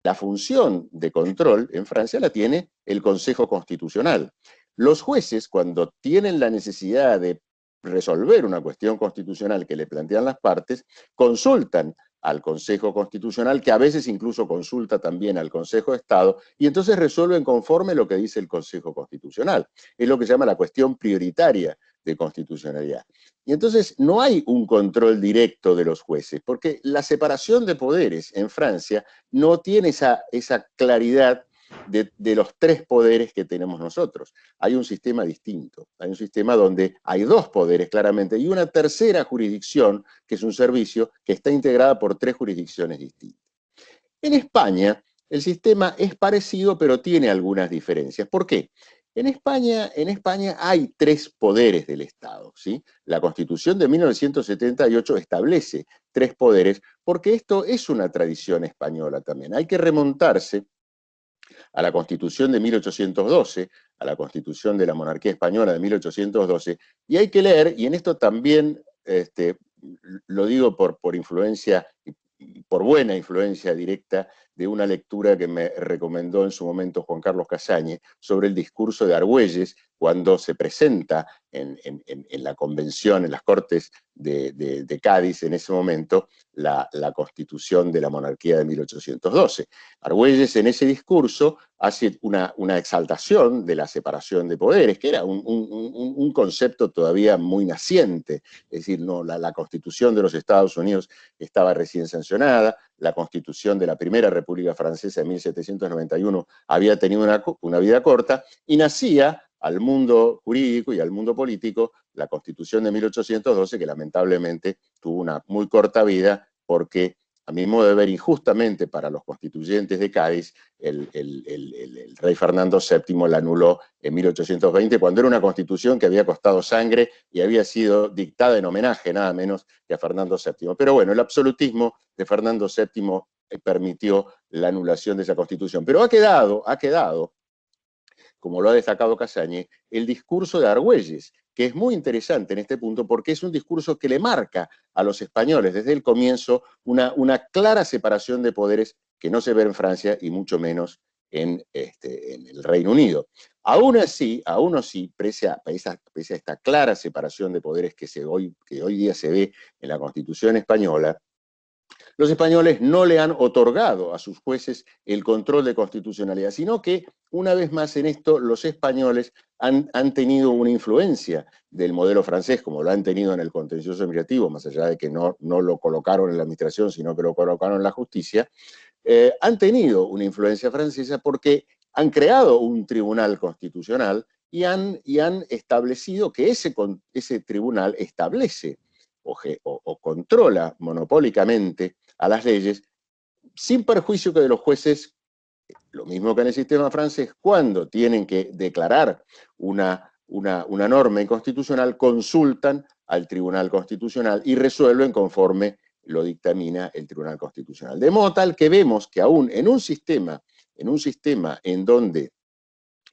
La función de control en Francia la tiene el Consejo Constitucional. Los jueces, cuando tienen la necesidad de resolver una cuestión constitucional que le plantean las partes, consultan al Consejo Constitucional, que a veces incluso consulta también al Consejo de Estado, y entonces resuelven conforme lo que dice el Consejo Constitucional. Es lo que se llama la cuestión prioritaria de constitucionalidad. Y entonces no hay un control directo de los jueces, porque la separación de poderes en Francia no tiene esa claridad de los 3 poderes que tenemos nosotros. Hay un sistema distinto, hay un sistema donde hay 2 poderes claramente y una tercera jurisdicción, que es un servicio, que está integrada por 3 jurisdicciones distintas. En España el sistema es parecido, pero tiene algunas diferencias. ¿Por qué? En España hay 3 poderes del Estado, ¿sí? La Constitución de 1978 establece 3 poderes, porque esto es una tradición española también. Hay que remontarse a la Constitución de 1812, a la Constitución de la Monarquía Española de 1812, y hay que leer, y en esto también lo digo por influencia, por buena influencia directa de una lectura que me recomendó en su momento Juan Carlos Casañe sobre el discurso de Argüelles cuando se presenta en la convención, en las Cortes de Cádiz en ese momento, la Constitución de la Monarquía de 1812. Argüelles en ese discurso hace una exaltación de la separación de poderes, que era un concepto todavía muy naciente, es decir, no, la Constitución de los Estados Unidos estaba recién sancionada, la Constitución de la Primera República Francesa de 1791 había tenido una vida corta, y nacía al mundo jurídico y al mundo político la Constitución de 1812, que lamentablemente tuvo una muy corta vida porque, a mi modo de ver, injustamente para los constituyentes de Cádiz, el rey Fernando VII la anuló en 1820, cuando era una constitución que había costado sangre y había sido dictada en homenaje nada menos que a Fernando VII. Pero bueno, el absolutismo de Fernando VII permitió la anulación de esa constitución. Pero ha quedado, como lo ha destacado Casañe, el discurso de Argüelles, que es muy interesante en este punto porque es un discurso que le marca a los españoles desde el comienzo una clara separación de poderes que no se ve en Francia y mucho menos en el Reino Unido. Aún así, pese a esta clara separación de poderes que hoy día se ve en la Constitución española, los españoles no le han otorgado a sus jueces el control de constitucionalidad, sino que, una vez más en esto, los españoles han tenido una influencia del modelo francés, como lo han tenido en el contencioso administrativo, más allá de que no lo colocaron en la administración, sino que lo colocaron en la justicia, han tenido una influencia francesa porque han creado un tribunal constitucional y han establecido que ese tribunal establece o controla monopólicamente a las leyes, sin perjuicio que de los jueces, lo mismo que en el sistema francés, cuando tienen que declarar una norma inconstitucional, consultan al Tribunal Constitucional y resuelven conforme lo dictamina el Tribunal Constitucional. De modo tal que vemos que aún en un sistema en donde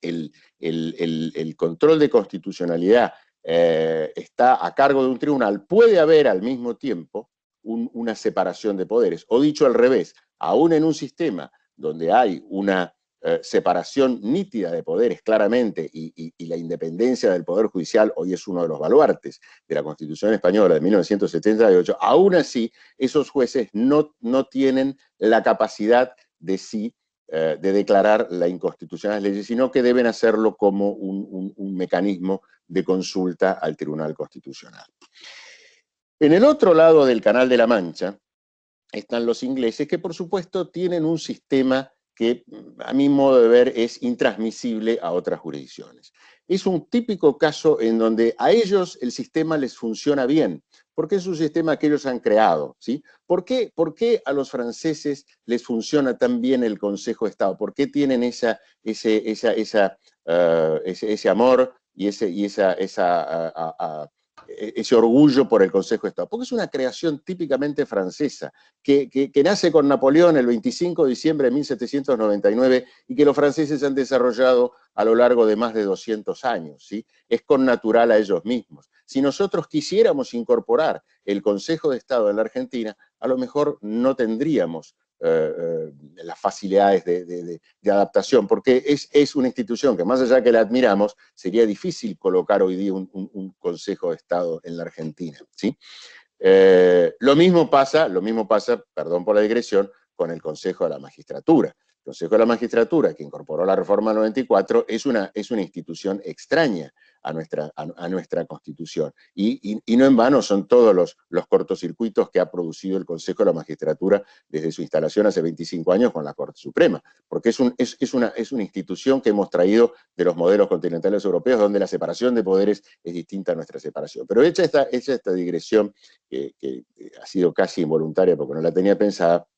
el control de constitucionalidad está a cargo de un tribunal, puede haber al mismo tiempo una separación de poderes. O dicho al revés, aún en un sistema donde hay una separación nítida de poderes claramente y la independencia del Poder Judicial hoy es uno de los baluartes de la Constitución Española de 1978, aún así esos jueces no tienen la capacidad de declarar la inconstitucionalidad de las leyes, sino que deben hacerlo como un mecanismo de consulta al Tribunal Constitucional. En el otro lado del Canal de la Mancha están los ingleses, que por supuesto tienen un sistema que, a mi modo de ver, es intransmisible a otras jurisdicciones. Es un típico caso en donde a ellos el sistema les funciona bien, porque es un sistema que ellos han creado, ¿sí? ¿Por qué a los franceses les funciona tan bien el Consejo de Estado? ¿Por qué tienen ese amor y ese orgullo por el Consejo de Estado? Porque es una creación típicamente francesa, que nace con Napoleón el 25 de diciembre de 1799 y que los franceses han desarrollado a lo largo de más de 200 años, ¿sí? Es connatural a ellos mismos. Si nosotros quisiéramos incorporar el Consejo de Estado en la Argentina, a lo mejor no tendríamos las facilidades de adaptación, porque es una institución que, más allá que la admiramos, sería difícil colocar hoy día un Consejo de Estado en la Argentina, ¿sí? Lo mismo pasa, perdón por la digresión, con el Consejo de la Magistratura. El Consejo de la Magistratura, que incorporó la reforma 94, es una institución extraña a nuestra Constitución. Y no en vano son todos los cortocircuitos que ha producido el Consejo de la Magistratura desde su instalación hace 25 años con la Corte Suprema, porque es una institución que hemos traído de los modelos continentales europeos, donde la separación de poderes es distinta a nuestra separación. Pero hecha esta digresión, que ha sido casi involuntaria porque no la tenía pensada,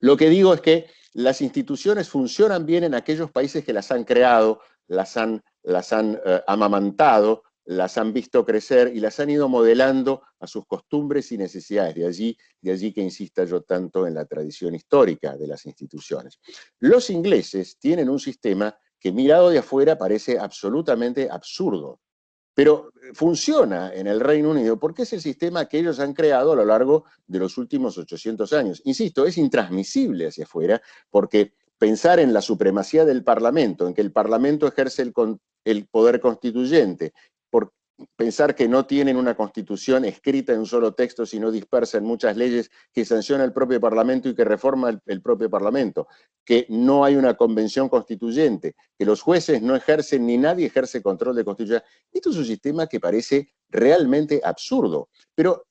lo que digo es que las instituciones funcionan bien en aquellos países que las han creado, las han amamantado, las han visto crecer y las han ido modelando a sus costumbres y necesidades. De allí que insista yo tanto en la tradición histórica de las instituciones. Los ingleses tienen un sistema que mirado de afuera parece absolutamente absurdo, pero funciona en el Reino Unido porque es el sistema que ellos han creado a lo largo de los últimos 800 años. Insisto, es intransmisible hacia afuera porque pensar en la supremacía del Parlamento, en que el Parlamento ejerce el poder constituyente, por pensar que no tienen una constitución escrita en un solo texto, sino dispersa en muchas leyes que sanciona el propio Parlamento y que reforma el propio Parlamento, que no hay una convención constituyente, que los jueces no ejercen ni nadie ejerce control de constitución. Esto es un sistema que parece realmente absurdo, pero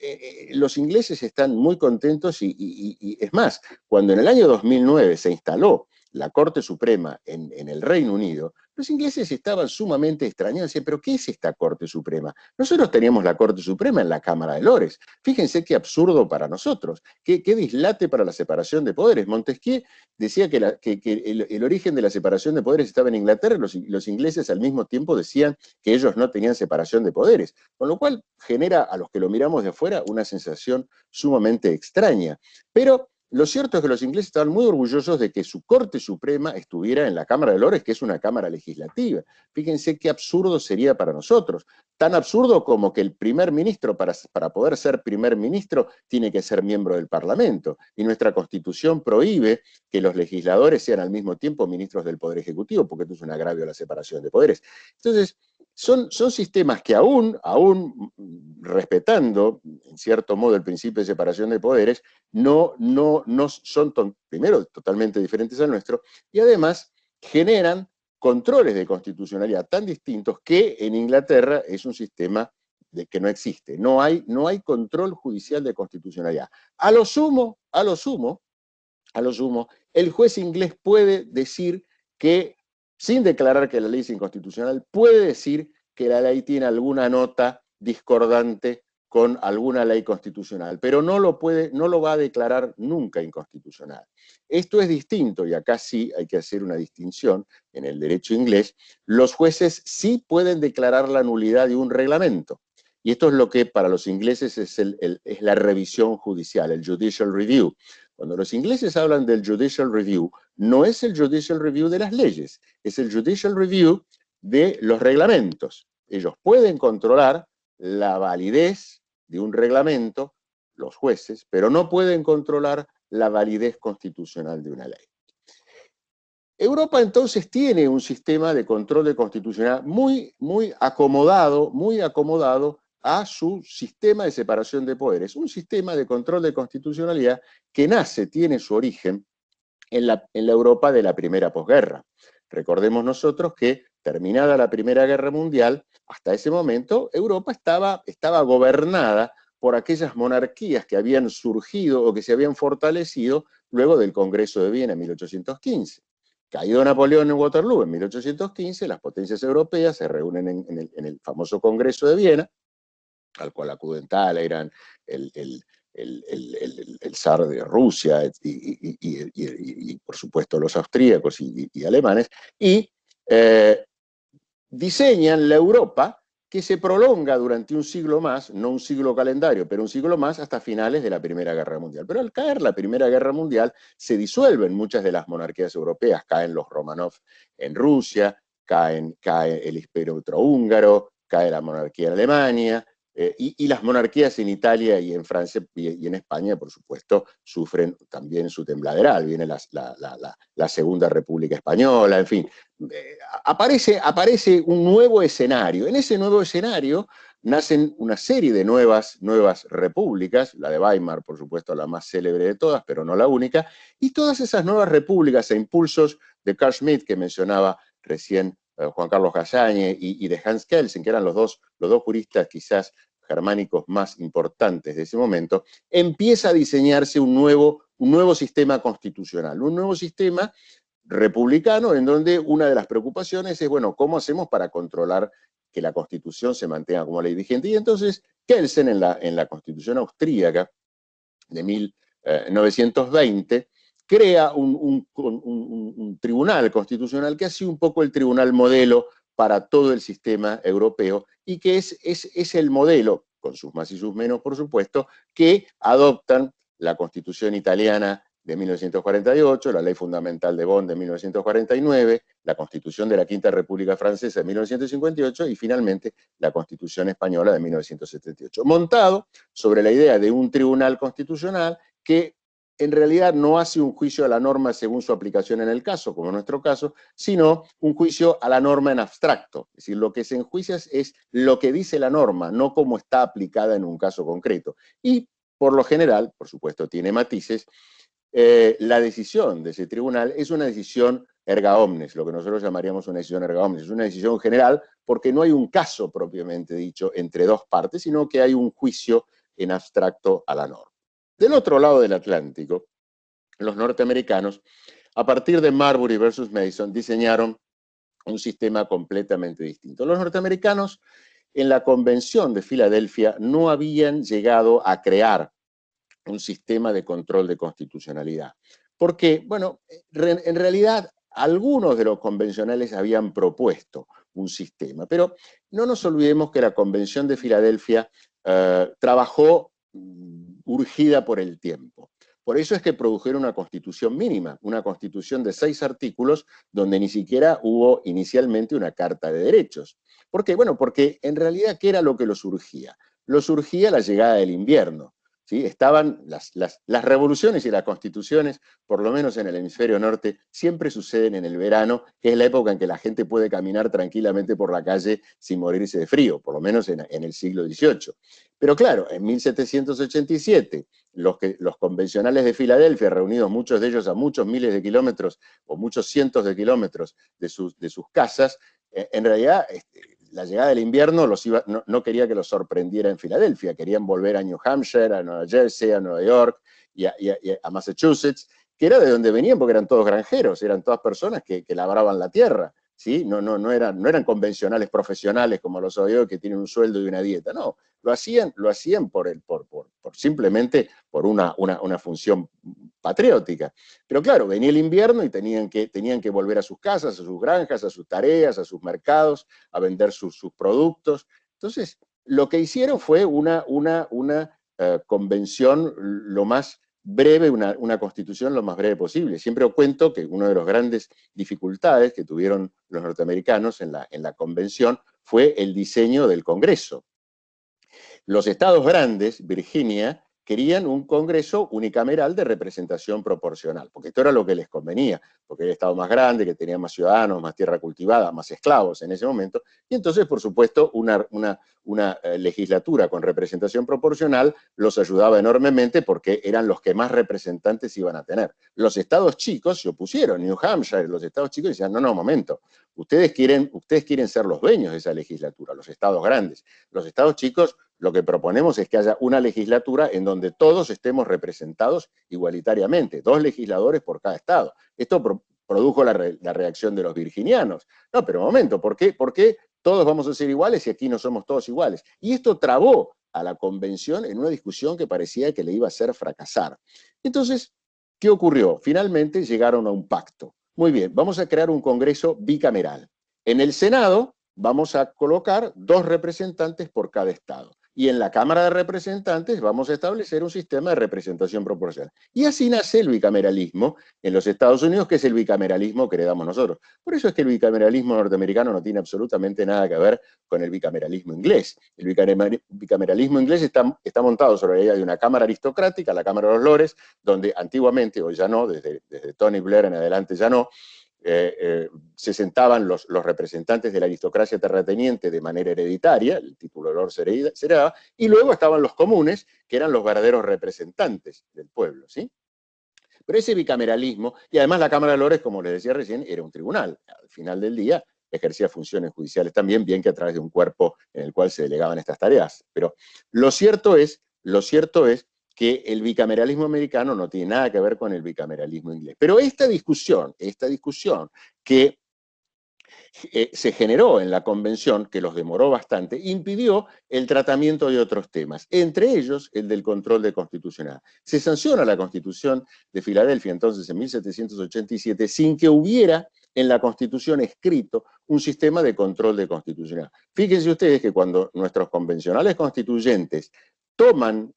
los ingleses están muy contentos y es más, cuando en el año 2009 se instaló la Corte Suprema en el Reino Unido, los ingleses estaban sumamente extrañados, decían, ¿pero qué es esta Corte Suprema? Nosotros teníamos la Corte Suprema en la Cámara de Lores. Fíjense qué absurdo para nosotros, qué dislate para la separación de poderes. Montesquieu decía que el origen de la separación de poderes estaba en Inglaterra, y los ingleses al mismo tiempo decían que ellos no tenían separación de poderes, con lo cual genera a los que lo miramos de afuera una sensación sumamente extraña. Pero lo cierto es que los ingleses estaban muy orgullosos de que su Corte Suprema estuviera en la Cámara de Lores, que es una cámara legislativa. Fíjense qué absurdo sería para nosotros. Tan absurdo como que el primer ministro, para poder ser primer ministro, tiene que ser miembro del Parlamento. Y nuestra Constitución prohíbe que los legisladores sean al mismo tiempo ministros del Poder Ejecutivo, porque esto es un agravio a la separación de poderes. Entonces, son sistemas que aún respetando, en cierto modo, el principio de separación de poderes, no son, primero, totalmente diferentes al nuestro, y además generan controles de constitucionalidad tan distintos que en Inglaterra es un sistema que no existe. No hay control judicial de constitucionalidad. A lo sumo, el juez inglés puede decir que, sin declarar que la ley es inconstitucional, puede decir que la ley tiene alguna nota discordante con alguna ley constitucional, pero no lo va a declarar nunca inconstitucional. Esto es distinto, y acá sí hay que hacer una distinción en el derecho inglés. Los jueces sí pueden declarar la nulidad de un reglamento, y esto es lo que para los ingleses es la revisión judicial, el judicial review. Cuando los ingleses hablan del judicial review, no es el judicial review de las leyes, es el judicial review de los reglamentos. Ellos pueden controlar la validez de un reglamento, los jueces, pero no pueden controlar la validez constitucional de una ley. Europa entonces tiene un sistema de control de constitucionalidad muy acomodado a su sistema de separación de poderes, un sistema de control de constitucionalidad que tiene su origen en la Europa de la primera posguerra. Recordemos nosotros que, terminada la Primera Guerra Mundial, hasta ese momento Europa estaba gobernada por aquellas monarquías que habían surgido o que se habían fortalecido luego del Congreso de Viena en 1815. Caído Napoleón en Waterloo en 1815, las potencias europeas se reúnen en el famoso Congreso de Viena, al cual acuden Talleyrand, el zar de Rusia y por supuesto los austríacos y alemanes, y diseñan la Europa que se prolonga durante un siglo más, no un siglo calendario, pero un siglo más hasta finales de la Primera Guerra Mundial. Pero al caer la Primera Guerra Mundial se disuelven muchas de las monarquías europeas, caen los Romanov en Rusia, cae el Imperio Austrohúngaro, cae la monarquía en Alemania, y las monarquías en Italia y en Francia y en España, por supuesto, sufren también su tembladeral. Viene la Segunda República Española, en fin. Aparece un nuevo escenario. En ese nuevo escenario nacen una serie de nuevas repúblicas, la de Weimar, por supuesto, la más célebre de todas, pero no la única, y todas esas nuevas repúblicas e impulsos de Carl Schmitt, que mencionaba recién Juan Carlos Gassagni, y de Hans Kelsen, que eran los dos juristas quizás germánicos más importantes de ese momento, empieza a diseñarse un nuevo sistema constitucional, un nuevo sistema republicano, en donde una de las preocupaciones es, bueno, ¿cómo hacemos para controlar que la Constitución se mantenga como ley vigente? Y entonces Kelsen, en la Constitución austríaca de 1920, crea un tribunal constitucional que ha sido un poco el tribunal modelo para todo el sistema europeo y que es el modelo, con sus más y sus menos, por supuesto, que adoptan la Constitución italiana de 1948, la Ley Fundamental de Bonn de 1949, la Constitución de la Quinta República Francesa de 1958 y finalmente la Constitución Española de 1978, montado sobre la idea de un tribunal constitucional que en realidad no hace un juicio a la norma según su aplicación en el caso, como en nuestro caso, sino un juicio a la norma en abstracto. Es decir, lo que se enjuicia es lo que dice la norma, no cómo está aplicada en un caso concreto. Y, por lo general, por supuesto tiene matices, la decisión de ese tribunal es una decisión erga omnes, lo que nosotros llamaríamos una decisión erga omnes. Es una decisión general porque no hay un caso propiamente dicho entre dos partes, sino que hay un juicio en abstracto a la norma. Del otro lado del Atlántico, los norteamericanos, a partir de Marbury versus Mason, diseñaron un sistema completamente distinto. Los norteamericanos, en la Convención de Filadelfia, no habían llegado a crear un sistema de control de constitucionalidad. Porque, bueno, en realidad algunos de los convencionales habían propuesto un sistema, pero no nos olvidemos que la Convención de Filadelfia trabajó urgida por el tiempo. Por eso es que produjeron una constitución mínima, una constitución de 6 artículos donde ni siquiera hubo inicialmente una carta de derechos. ¿Por qué? Bueno, porque en realidad, ¿qué era lo que los urgía? Los urgía la llegada del invierno. ¿Sí? Estaban las revoluciones y las constituciones, por lo menos en el hemisferio norte, siempre suceden en el verano, que es la época en que la gente puede caminar tranquilamente por la calle sin morirse de frío, por lo menos en el siglo XVIII. Pero claro, en 1787, los convencionales de Filadelfia, reunidos muchos de ellos a muchos miles de kilómetros o muchos cientos de kilómetros de sus casas, en realidad la llegada del invierno no quería que los sorprendiera en Filadelfia, querían volver a New Hampshire, a Nueva Jersey, a Nueva York y a Massachusetts, que era de donde venían porque eran todos granjeros, eran todas personas que labraban la tierra, ¿sí? No eran convencionales profesionales como los hoy que tienen un sueldo y una dieta, no, lo hacían simplemente por una función patriótica. Pero claro, venía el invierno y tenían que volver a sus casas, a sus granjas, a sus tareas, a sus mercados, a vender sus productos. Entonces, lo que hicieron fue una convención lo más breve, una constitución lo más breve posible. Siempre cuento que una de las grandes dificultades que tuvieron los norteamericanos en la convención fue el diseño del Congreso. Los estados grandes, Virginia, querían un Congreso unicameral de representación proporcional, porque esto era lo que les convenía, porque era el estado más grande, que tenía más ciudadanos, más tierra cultivada, más esclavos en ese momento, y entonces, por supuesto, una legislatura con representación proporcional los ayudaba enormemente porque eran los que más representantes iban a tener. Los estados chicos se opusieron, New Hampshire, los estados chicos decían, no, momento, ustedes quieren ser los dueños de esa legislatura, los estados grandes. Los estados chicos, lo que proponemos es que haya una legislatura en donde todos estemos representados igualitariamente, 2 legisladores por cada estado. Esto produjo la reacción de los virginianos. No, pero un momento, ¿por qué todos vamos a ser iguales y aquí no somos todos iguales? Y esto trabó a la convención en una discusión que parecía que le iba a hacer fracasar. Entonces, ¿qué ocurrió? Finalmente llegaron a un pacto. Muy bien, vamos a crear un Congreso bicameral. En el Senado vamos a colocar 2 representantes por cada estado. Y en la Cámara de Representantes vamos a establecer un sistema de representación proporcional. Y así nace el bicameralismo en los Estados Unidos, que es el bicameralismo que heredamos nosotros. Por eso es que el bicameralismo norteamericano no tiene absolutamente nada que ver con el bicameralismo inglés. El bicameralismo inglés está montado sobre la idea de una Cámara aristocrática, la Cámara de los Lores, donde antiguamente, hoy ya no, desde Tony Blair en adelante ya no, se sentaban los representantes de la aristocracia terrateniente de manera hereditaria, el título de Lord se heredaba, y luego estaban los comunes, que eran los verdaderos representantes del pueblo, ¿sí? Pero ese bicameralismo, y además la Cámara de Lores, como les decía recién, era un tribunal. Al final del día ejercía funciones judiciales también, bien que a través de un cuerpo en el cual se delegaban estas tareas. Pero lo cierto es que el bicameralismo americano no tiene nada que ver con el bicameralismo inglés. Pero esta discusión que se generó en la convención, que los demoró bastante, impidió el tratamiento de otros temas, entre ellos el del control de constitucionalidad. Se sanciona la Constitución de Filadelfia entonces en 1787 sin que hubiera en la Constitución escrito un sistema de control de constitucionalidad. Fíjense ustedes que cuando nuestros convencionales constituyentes toman,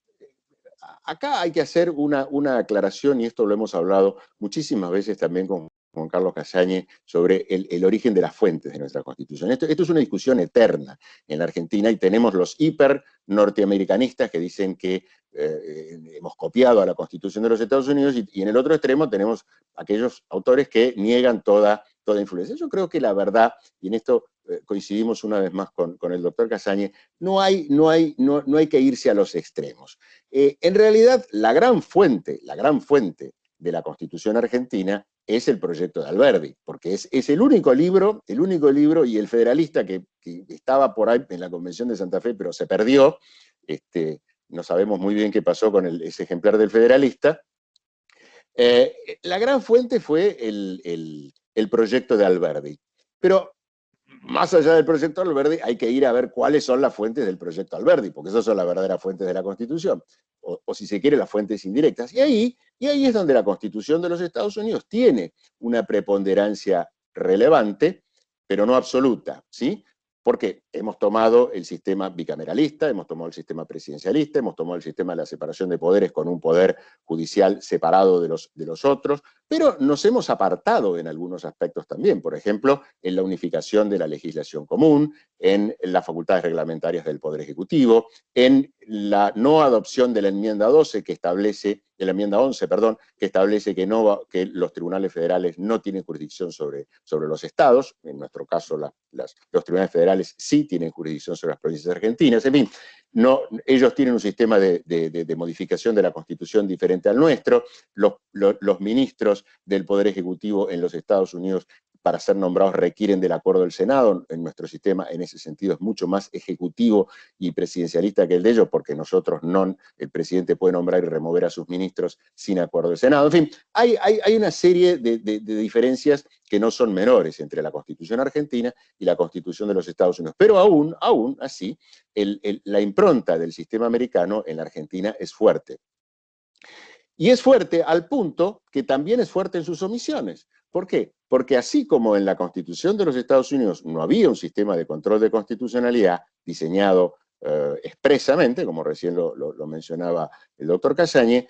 acá hay que hacer una aclaración, y esto lo hemos hablado muchísimas veces también con Juan Carlos Casañe, sobre el origen de las fuentes de nuestra Constitución. Esto es una discusión eterna en la Argentina, y tenemos los hiper norteamericanistas que dicen que hemos copiado a la Constitución de los Estados Unidos, y en el otro extremo tenemos aquellos autores que niegan toda influencia. Yo creo que la verdad, y en esto coincidimos una vez más con el doctor Casañe, no hay que irse a los extremos. En realidad, la gran fuente de la Constitución argentina es el proyecto de Alberdi, porque es el único libro, y el federalista que estaba por ahí en la Convención de Santa Fe, pero se perdió, no sabemos muy bien qué pasó con ese ejemplar del federalista. La gran fuente fue el proyecto de Alberdi, pero más allá del proyecto Alberdi hay que ir a ver cuáles son las fuentes del proyecto Alberdi, porque esas son las verdaderas fuentes de la Constitución, o si se quiere, las fuentes indirectas. Y ahí es donde la Constitución de los Estados Unidos tiene una preponderancia relevante, pero no absoluta, ¿sí? Porque hemos tomado el sistema bicameralista, hemos tomado el sistema presidencialista, hemos tomado el sistema de la separación de poderes con un poder judicial separado de los otros, pero nos hemos apartado en algunos aspectos también, por ejemplo, en la unificación de la legislación común, en las facultades reglamentarias del Poder Ejecutivo, en la no adopción de la enmienda 12 que establece, de la enmienda 11, perdón, que establece que los tribunales federales no tienen jurisdicción sobre los estados. En nuestro caso los tribunales federales sí tienen jurisdicción sobre las provincias argentinas. En fin, ellos tienen un sistema de modificación de la Constitución diferente al nuestro. Los ministros del Poder Ejecutivo en los Estados Unidos, para ser nombrados, requieren del acuerdo del Senado. En nuestro sistema, en ese sentido, es mucho más ejecutivo y presidencialista que el de ellos, porque el presidente puede nombrar y remover a sus ministros sin acuerdo del Senado. En fin, hay una serie de diferencias que no son menores entre la Constitución argentina y la Constitución de los Estados Unidos. Pero aún así, la impronta del sistema americano en la Argentina es fuerte. Y es fuerte al punto que también es fuerte en sus omisiones. ¿Por qué? Porque así como en la Constitución de los Estados Unidos no había un sistema de control de constitucionalidad diseñado expresamente, como recién lo mencionaba el doctor Casañe,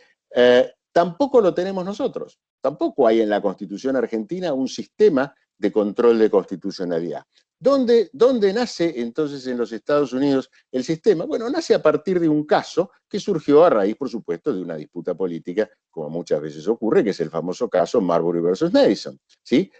tampoco lo tenemos nosotros. Tampoco hay en la Constitución argentina un sistema de control de constitucionalidad. ¿Dónde nace entonces en los Estados Unidos el sistema? Bueno, nace a partir de un caso que surgió a raíz, por supuesto, de una disputa política, como muchas veces ocurre, que es el famoso caso Marbury versus Madison, ¿sí?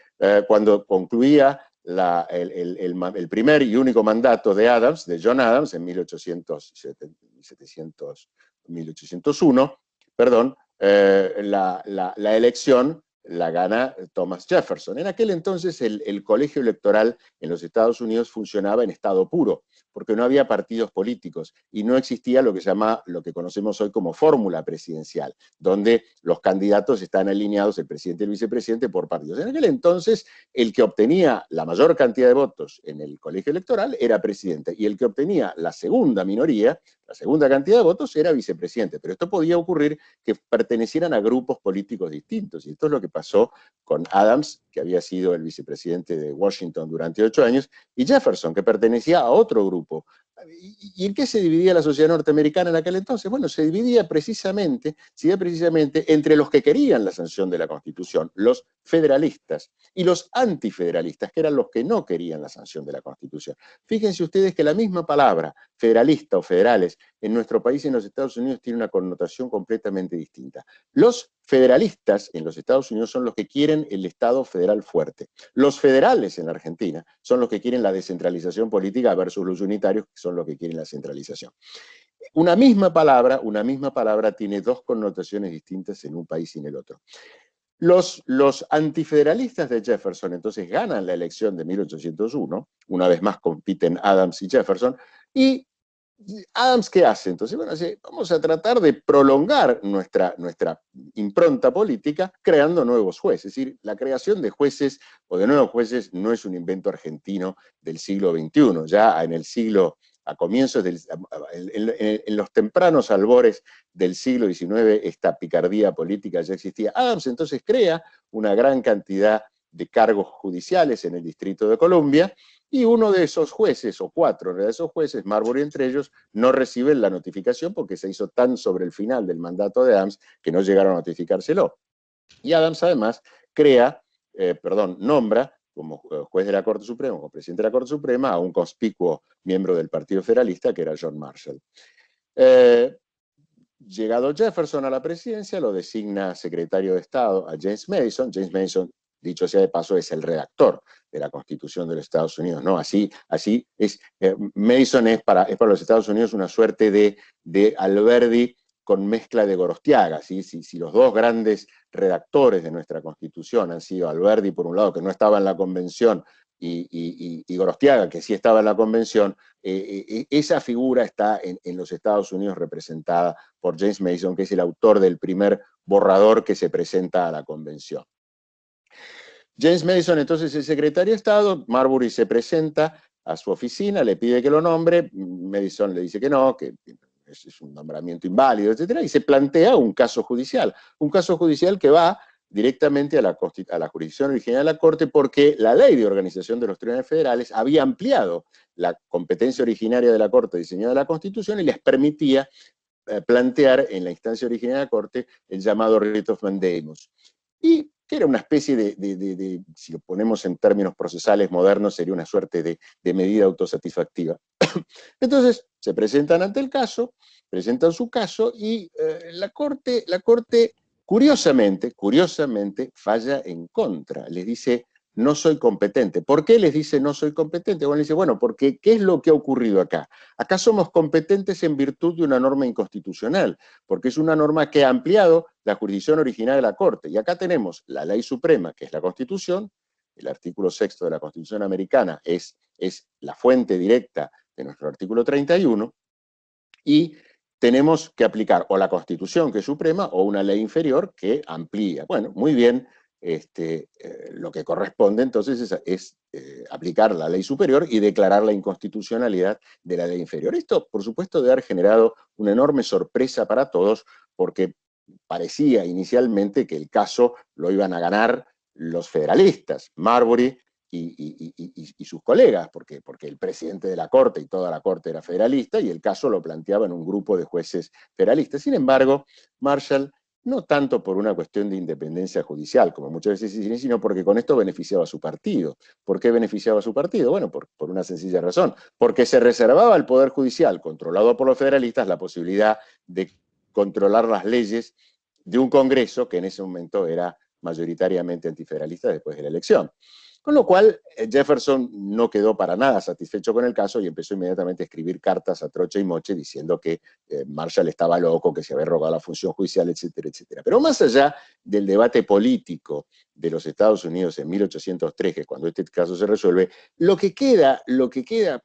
Cuando concluía el primer y único mandato de John Adams, en 1801, perdón, la elección la gana Thomas Jefferson. En aquel entonces el colegio electoral en los Estados Unidos funcionaba en estado puro, porque no había partidos políticos y no existía lo que conocemos hoy como fórmula presidencial, donde los candidatos están alineados, el presidente y el vicepresidente, por partidos. En aquel entonces, el que obtenía la mayor cantidad de votos en el colegio electoral era presidente, y el que obtenía la segunda minoría, la segunda cantidad de votos, era vicepresidente. Pero esto podía ocurrir que pertenecieran a grupos políticos distintos, y esto es lo que pasó con Adams, que había sido el vicepresidente de Washington durante 8 años, y Jefferson, que pertenecía a otro grupo. ¿Y en qué se dividía la sociedad norteamericana en aquel entonces? Bueno, se dividía precisamente entre los que querían la sanción de la Constitución, los federalistas, y los antifederalistas, que eran los que no querían la sanción de la Constitución. Fíjense ustedes que la misma palabra, federalista o federales, en nuestro país y en los Estados Unidos tiene una connotación completamente distinta. Los federalistas en los Estados Unidos son los que quieren el Estado federal fuerte. Los federales en la Argentina son los que quieren la descentralización política versus los unitarios, que son los que quieren la centralización. Una misma palabra tiene dos connotaciones distintas en un país y en el otro. Los antifederalistas de Jefferson entonces ganan la elección de 1801, una vez más compiten Adams y Jefferson, y Adams, ¿qué hace? Entonces, bueno, dice, vamos a tratar de prolongar nuestra impronta política creando nuevos jueces. Es decir, la creación de jueces o de nuevos jueces no es un invento argentino del siglo XXI. Ya en el siglo, a comienzos en los tempranos albores del siglo XIX, esta picardía política ya existía. Adams entonces crea una gran cantidad de cargos judiciales en el Distrito de Columbia, y uno de esos jueces, o 4 de esos jueces, Marbury entre ellos, no reciben la notificación porque se hizo tan sobre el final del mandato de Adams que no llegaron a notificárselo. Y Adams además nombra como juez de la Corte Suprema, como presidente de la Corte Suprema, a un conspicuo miembro del Partido Federalista que era John Marshall. Llegado Jefferson a la presidencia, lo designa secretario de Estado a James Madison. James Madison, dicho sea de paso, es el redactor de la Constitución de los Estados Unidos, ¿no? Así es. Madison es para los Estados Unidos una suerte de Alberdi con mezcla de Gorostiaga, ¿sí? Si los dos grandes redactores de nuestra Constitución han sido Alberdi, por un lado, que no estaba en la Convención, y Gorostiaga, que sí estaba en la Convención, esa figura está en los Estados Unidos representada por James Madison, que es el autor del primer borrador que se presenta a la Convención. James Madison entonces es secretario de Estado, Marbury se presenta a su oficina, le pide que lo nombre, Madison le dice que no, que es un nombramiento inválido, etc., y se plantea un caso judicial que va directamente a la jurisdicción original de la Corte, porque la ley de organización de los tribunales federales había ampliado la competencia originaria de la Corte diseñada en la Constitución y les permitía plantear en la instancia originaria de la Corte el llamado writ of mandamus. Y que era una especie si lo ponemos en términos procesales modernos, sería una suerte de medida autosatisfactiva. Entonces, se presentan ante el caso, presentan su caso, y la Corte curiosamente, falla en contra. Les dice, no soy competente. ¿Por qué les dice no soy competente? Bueno, les dice, bueno, porque ¿qué es lo que ha ocurrido acá? Acá somos competentes en virtud de una norma inconstitucional, porque es una norma que ha ampliado la jurisdicción original de la Corte. Y acá tenemos la ley suprema, que es la Constitución, el artículo 6 de la Constitución americana es la fuente directa de nuestro artículo 31, y tenemos que aplicar o la Constitución, que es suprema, o una ley inferior que amplía. Bueno, muy bien, lo que corresponde entonces es aplicar la ley superior y declarar la inconstitucionalidad de la ley inferior. Esto, por supuesto, debe haber generado una enorme sorpresa para todos, porque parecía inicialmente que el caso lo iban a ganar los federalistas, Marbury y sus colegas, porque el presidente de la Corte y toda la Corte era federalista, y el caso lo planteaban un grupo de jueces federalistas. Sin embargo, Marshall, no tanto por una cuestión de independencia judicial, como muchas veces dicen, sino porque con esto beneficiaba a su partido. ¿Por qué beneficiaba a su partido? Bueno, por una sencilla razón, porque se reservaba al Poder Judicial, controlado por los federalistas, la posibilidad de controlar las leyes de un Congreso que en ese momento era mayoritariamente antifederalista después de la elección. Con lo cual, Jefferson no quedó para nada satisfecho con el caso y empezó inmediatamente a escribir cartas a troche y moche diciendo que Marshall estaba loco, que se había rogado la función judicial, etcétera, etcétera. Pero más allá del debate político de los Estados Unidos en 1803, que es cuando este caso se resuelve, lo que queda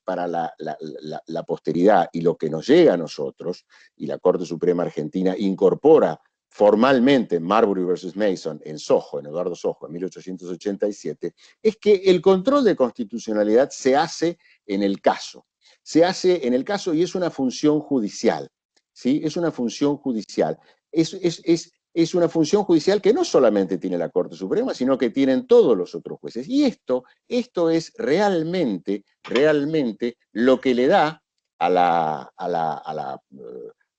para la posteridad y lo que nos llega a nosotros, y la Corte Suprema Argentina incorpora formalmente Marbury versus Mason en Eduardo Sojo, en 1887, es que el control de constitucionalidad se hace en el caso. Se hace en el caso y es una función judicial. ¿Sí? Es una función judicial. Es una función judicial que no solamente tiene la Corte Suprema, sino que tienen todos los otros jueces. Y esto es realmente lo que le da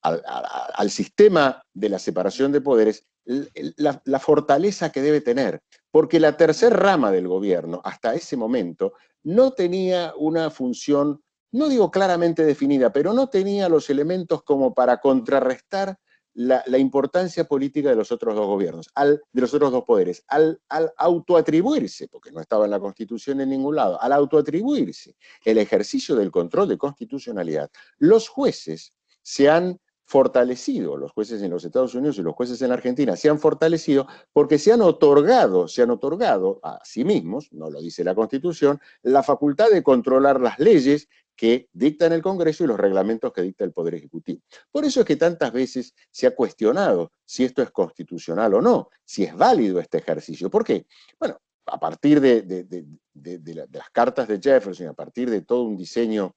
al sistema de la separación de poderes la fortaleza que debe tener, porque la tercera rama del gobierno hasta ese momento no tenía una función, no digo claramente definida, pero no tenía los elementos como para contrarrestar la importancia política de los otros dos gobiernos, de los otros dos poderes, al autoatribuirse, porque no estaba en la Constitución en ningún lado, al autoatribuirse el ejercicio del control de constitucionalidad. Los jueces se han fortalecido, los jueces en los Estados Unidos y los jueces en la Argentina se han fortalecido porque se han otorgado a sí mismos, no lo dice la Constitución, la facultad de controlar las leyes que dictan el Congreso y los reglamentos que dicta el Poder Ejecutivo. Por eso es que tantas veces se ha cuestionado si esto es constitucional o no, si es válido este ejercicio. ¿Por qué? Bueno, a partir de las cartas de Jefferson, a partir de todo un diseño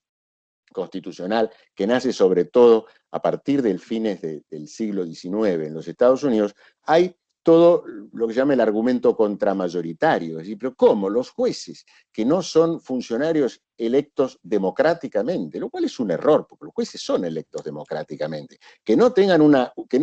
constitucional que nace sobre todo a partir del fines del siglo XIX en los Estados Unidos, hay todo lo que se llama el argumento contramayoritario. Es decir, pero ¿cómo? Los jueces, que no son funcionarios electos democráticamente, lo cual es un error, porque los jueces son electos democráticamente. Que no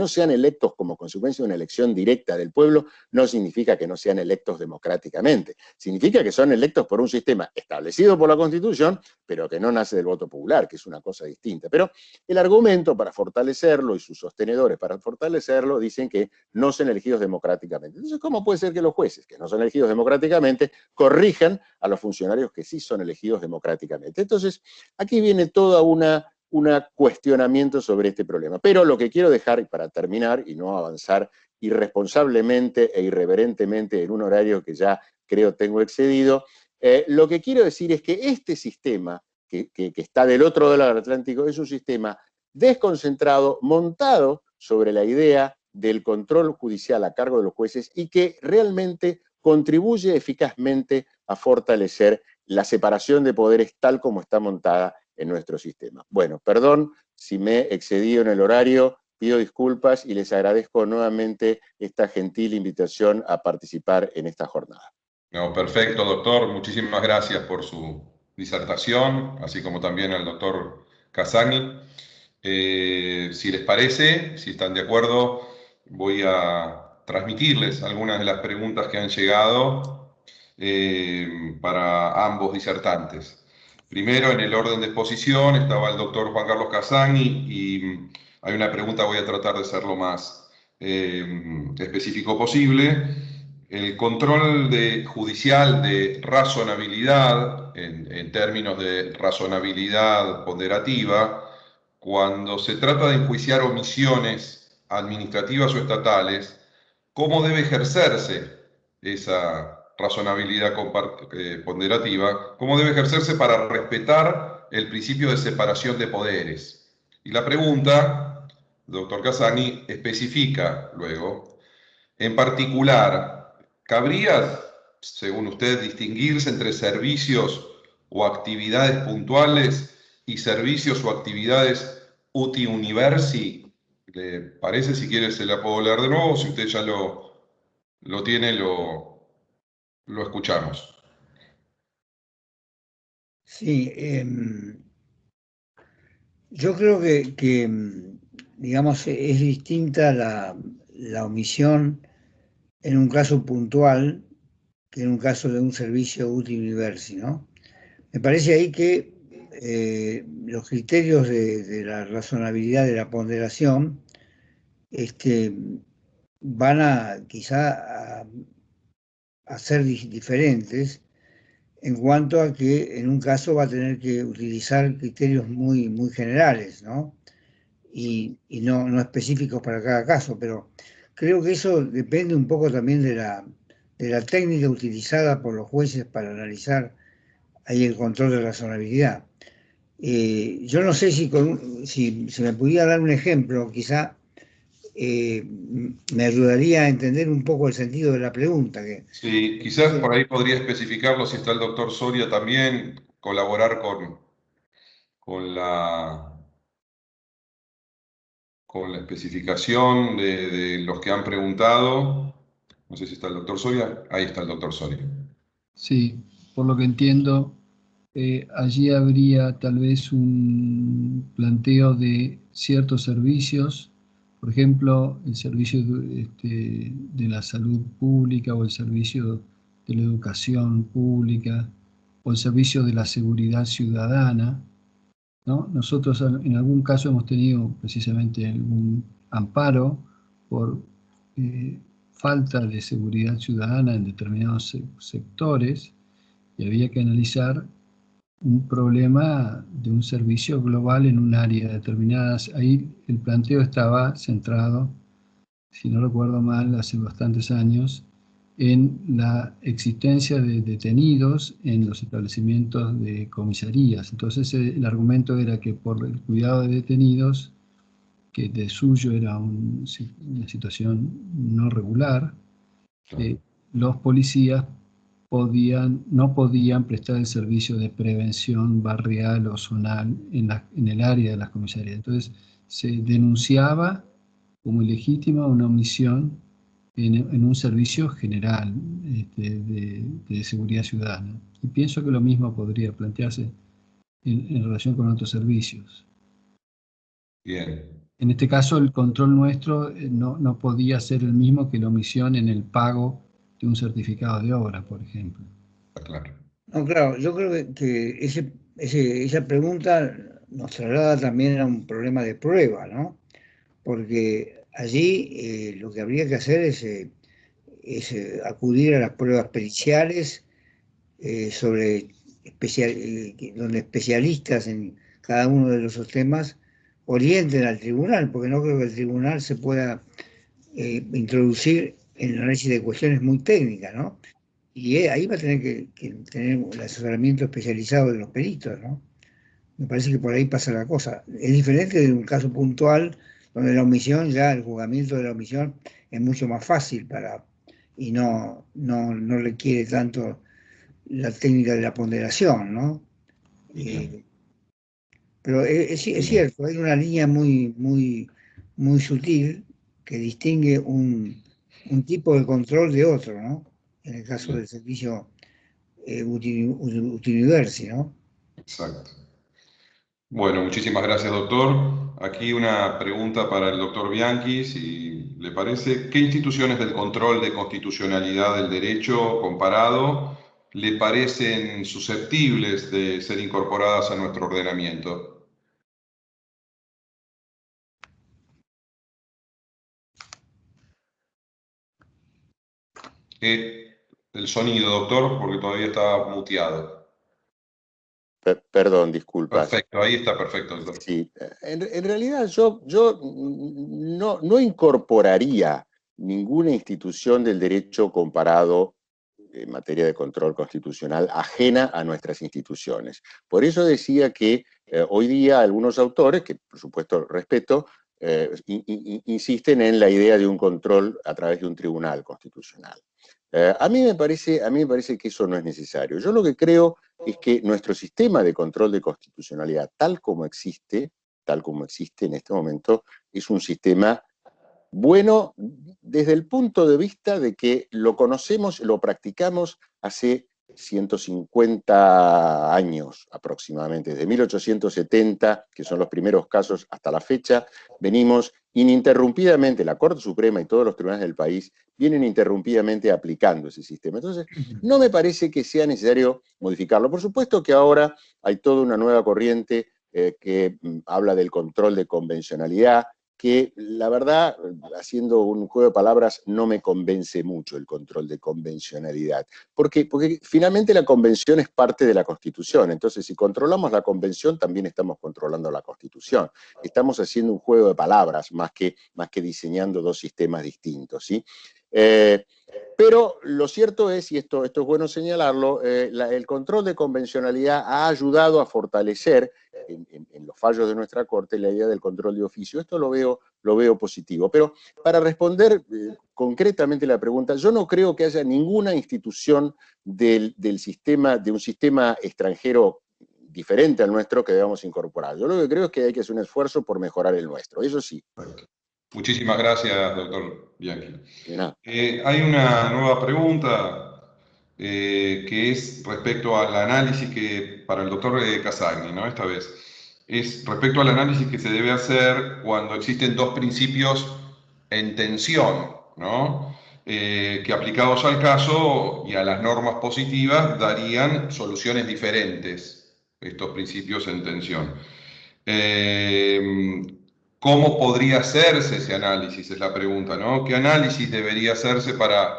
sean electos como consecuencia de una elección directa del pueblo, no significa que no sean electos democráticamente. Significa que son electos por un sistema establecido por la Constitución, pero que no nace del voto popular, que es una cosa distinta. Pero el argumento para fortalecerlo, y sus sostenedores para fortalecerlo, dicen que no son elegidos democráticamente. Entonces, ¿cómo puede ser que los jueces, que no son elegidos democráticamente, corrijan a los funcionarios que sí son elegidos democráticamente? Entonces, aquí viene todo un cuestionamiento sobre este problema. Pero lo que quiero dejar, para terminar, y no avanzar irresponsablemente e irreverentemente en un horario que ya creo tengo excedido, lo que quiero decir es que este sistema, que está del otro lado del Atlántico, es un sistema desconcentrado, montado sobre la idea del control judicial a cargo de los jueces y que realmente contribuye eficazmente a fortalecer la separación de poderes tal como está montada en nuestro sistema. Bueno, perdón si me he excedido en el horario, pido disculpas y les agradezco nuevamente esta gentil invitación a participar en esta jornada. No, perfecto, doctor. Muchísimas gracias por su disertación, así como también al doctor Casani. Si les parece, si están de acuerdo, voy a transmitirles algunas de las preguntas que han llegado para ambos disertantes. Primero, en el orden de exposición, estaba el doctor Juan Carlos Casani y hay una pregunta, voy a tratar de ser lo más específico posible. El control judicial de razonabilidad, en términos de razonabilidad ponderativa, cuando se trata de enjuiciar omisiones administrativas o estatales, ¿cómo debe ejercerse esa razonabilidad ponderativa? ¿Cómo debe ejercerse para respetar el principio de separación de poderes? Y la pregunta, doctor Casani, especifica luego, en particular, ¿cabría, según usted, distinguirse entre servicios o actividades puntuales y servicios o actividades uti universi? ¿Le parece? Si quiere se la puedo leer de nuevo, si usted ya lo tiene, lo escuchamos. Sí, yo creo que digamos, es distinta la omisión en un caso puntual que en un caso de un servicio uti universi, ¿no? Me parece ahí que los criterios de la razonabilidad de la ponderación van quizá a ser diferentes en cuanto a que en un caso va a tener que utilizar criterios muy, muy generales, ¿no? Y no específicos para cada caso, pero creo que eso depende un poco también de la técnica utilizada por los jueces para analizar ahí el control de razonabilidad. Yo no sé si me pudiera dar un ejemplo, quizá me ayudaría a entender un poco el sentido de la pregunta. Sí, quizás por ahí podría especificarlo si está el doctor Soria también, colaborar con la especificación de los que han preguntado. No sé si está el doctor Soria. Ahí está el doctor Soria. Sí, por lo que entiendo, allí habría tal vez un planteo de ciertos servicios, por ejemplo, el servicio de la salud pública o el servicio de la educación pública o el servicio de la seguridad ciudadana, ¿no? Nosotros en algún caso hemos tenido precisamente algún amparo por falta de seguridad ciudadana en determinados sectores y había que analizar un problema de un servicio global en un área determinada. Ahí el planteo estaba centrado, si no recuerdo mal, hace bastantes años, en la existencia de detenidos en los establecimientos de comisarías. Entonces el argumento era que por el cuidado de detenidos, que de suyo era una situación no regular, los policías no podían prestar el servicio de prevención barrial o zonal en el área de las comisarías. Entonces se denunciaba como ilegítima una omisión en un servicio general de seguridad ciudadana. Y pienso que lo mismo podría plantearse en relación con otros servicios. Bien. En este caso, el control nuestro no podía ser el mismo que la omisión en el pago de un certificado de obra, por ejemplo. Claro. No, claro, yo creo que esa pregunta nos traslada también a un problema de prueba, ¿no? Porque allí lo que habría que hacer es acudir a las pruebas periciales donde especialistas en cada uno de los temas orienten al tribunal, porque no creo que el tribunal se pueda introducir en el análisis de cuestiones muy técnicas, ¿no? Y ahí va a tener que tener el asesoramiento especializado de los peritos, ¿no? Me parece que por ahí pasa la cosa. Es diferente de un caso puntual donde la omisión, ya el juzgamiento de la omisión es mucho más fácil y no requiere tanto la técnica de la ponderación, ¿no? Pero es cierto, hay una línea muy sutil que distingue un tipo de control de otro, ¿no? En el caso del servicio Utiliversi, ¿no? Exacto. Bueno, muchísimas gracias, doctor. Aquí una pregunta para el doctor Bianchi, si le parece. ¿Qué instituciones del control de constitucionalidad del derecho comparado le parecen susceptibles de ser incorporadas a nuestro ordenamiento? El sonido, doctor, porque todavía está muteado. Perdón, disculpas. Perfecto, ahí está perfecto, doctor. Sí, en realidad yo no incorporaría ninguna institución del derecho comparado en materia de control constitucional ajena a nuestras instituciones. Por eso decía que hoy día algunos autores, que por supuesto respeto, insisten en la idea de un control a través de un tribunal constitucional. A mí me parece que eso no es necesario. Yo lo que creo es que nuestro sistema de control de constitucionalidad, tal como existe en este momento, es un sistema bueno desde el punto de vista de que lo conocemos, lo practicamos hace 150 años aproximadamente, desde 1870, que son los primeros casos hasta la fecha, venimos ininterrumpidamente, la Corte Suprema y todos los tribunales del país vienen interrumpidamente aplicando ese sistema. Entonces, no me parece que sea necesario modificarlo. Por supuesto que ahora hay toda una nueva corriente que habla del control de convencionalidad, que la verdad, haciendo un juego de palabras, no me convence mucho el control de convencionalidad. ¿Por qué? Porque finalmente la convención es parte de la Constitución. Entonces, si controlamos la convención, también estamos controlando la Constitución. Estamos haciendo un juego de palabras más que diseñando dos sistemas distintos, ¿sí? Pero lo cierto es, y esto es bueno señalarlo, el control de convencionalidad ha ayudado a fortalecer en los fallos de nuestra Corte la idea del control de oficio. Esto lo veo positivo. Pero para responder concretamente la pregunta, yo no creo que haya ninguna institución de un sistema extranjero diferente al nuestro que debamos incorporar. Yo lo que creo es que hay que hacer un esfuerzo por mejorar el nuestro, eso sí. Muchísimas gracias, doctor Bianchi. Hay una nueva pregunta que es respecto al análisis que, para el doctor Casagni, ¿no? Esta vez, es respecto al análisis que se debe hacer cuando existen dos principios en tensión, ¿no? Que aplicados al caso y a las normas positivas darían soluciones diferentes, estos principios en tensión. ¿Cómo podría hacerse ese análisis? Es la pregunta, ¿no? ¿Qué análisis debería hacerse para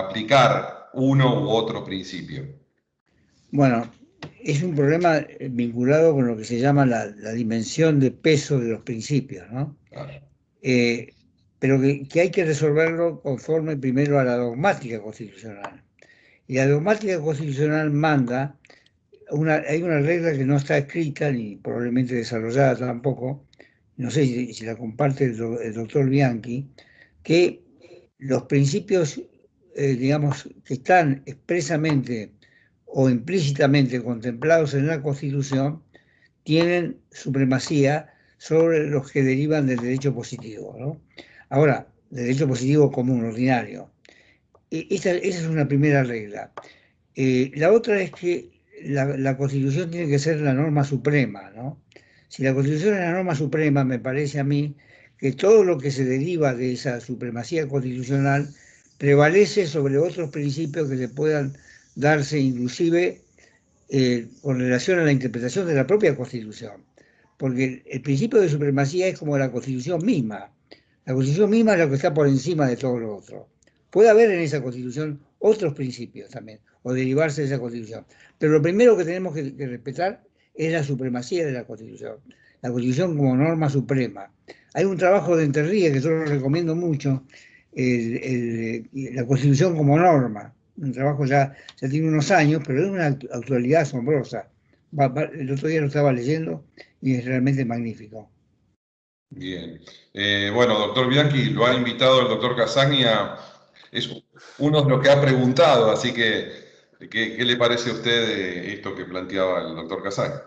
aplicar uno u otro principio? Bueno, es un problema vinculado con lo que se llama la dimensión de peso de los principios, ¿no? Claro. pero que hay que resolverlo conforme primero a la dogmática constitucional. Y la dogmática constitucional manda, hay una regla que no está escrita ni probablemente desarrollada tampoco, no sé si la comparte el doctor Bianchi, que los principios, digamos, que están expresamente o implícitamente contemplados en la Constitución tienen supremacía sobre los que derivan del derecho positivo, ¿no? Ahora, del derecho positivo común, ordinario. Esa es una primera regla. La otra es que la Constitución tiene que ser la norma suprema, ¿no? Si la Constitución es la norma suprema, me parece a mí que todo lo que se deriva de esa supremacía constitucional prevalece sobre otros principios que se puedan darse inclusive con relación a la interpretación de la propia Constitución. Porque el principio de supremacía es como la Constitución misma. La Constitución misma es lo que está por encima de todo lo otro. Puede haber en esa Constitución otros principios también, o derivarse de esa Constitución. Pero lo primero que tenemos que respetar es la supremacía de la Constitución. La Constitución como norma suprema. Hay un trabajo de Enterría que yo lo recomiendo mucho, la Constitución como norma. Un trabajo ya tiene unos años, pero es una actualidad asombrosa. El otro día lo estaba leyendo y es realmente magnífico. Bien. Bueno, doctor Bianchi, lo ha invitado el doctor Casagna, es uno de los que ha preguntado, así que, ¿qué le parece a usted esto que planteaba el doctor Casagna?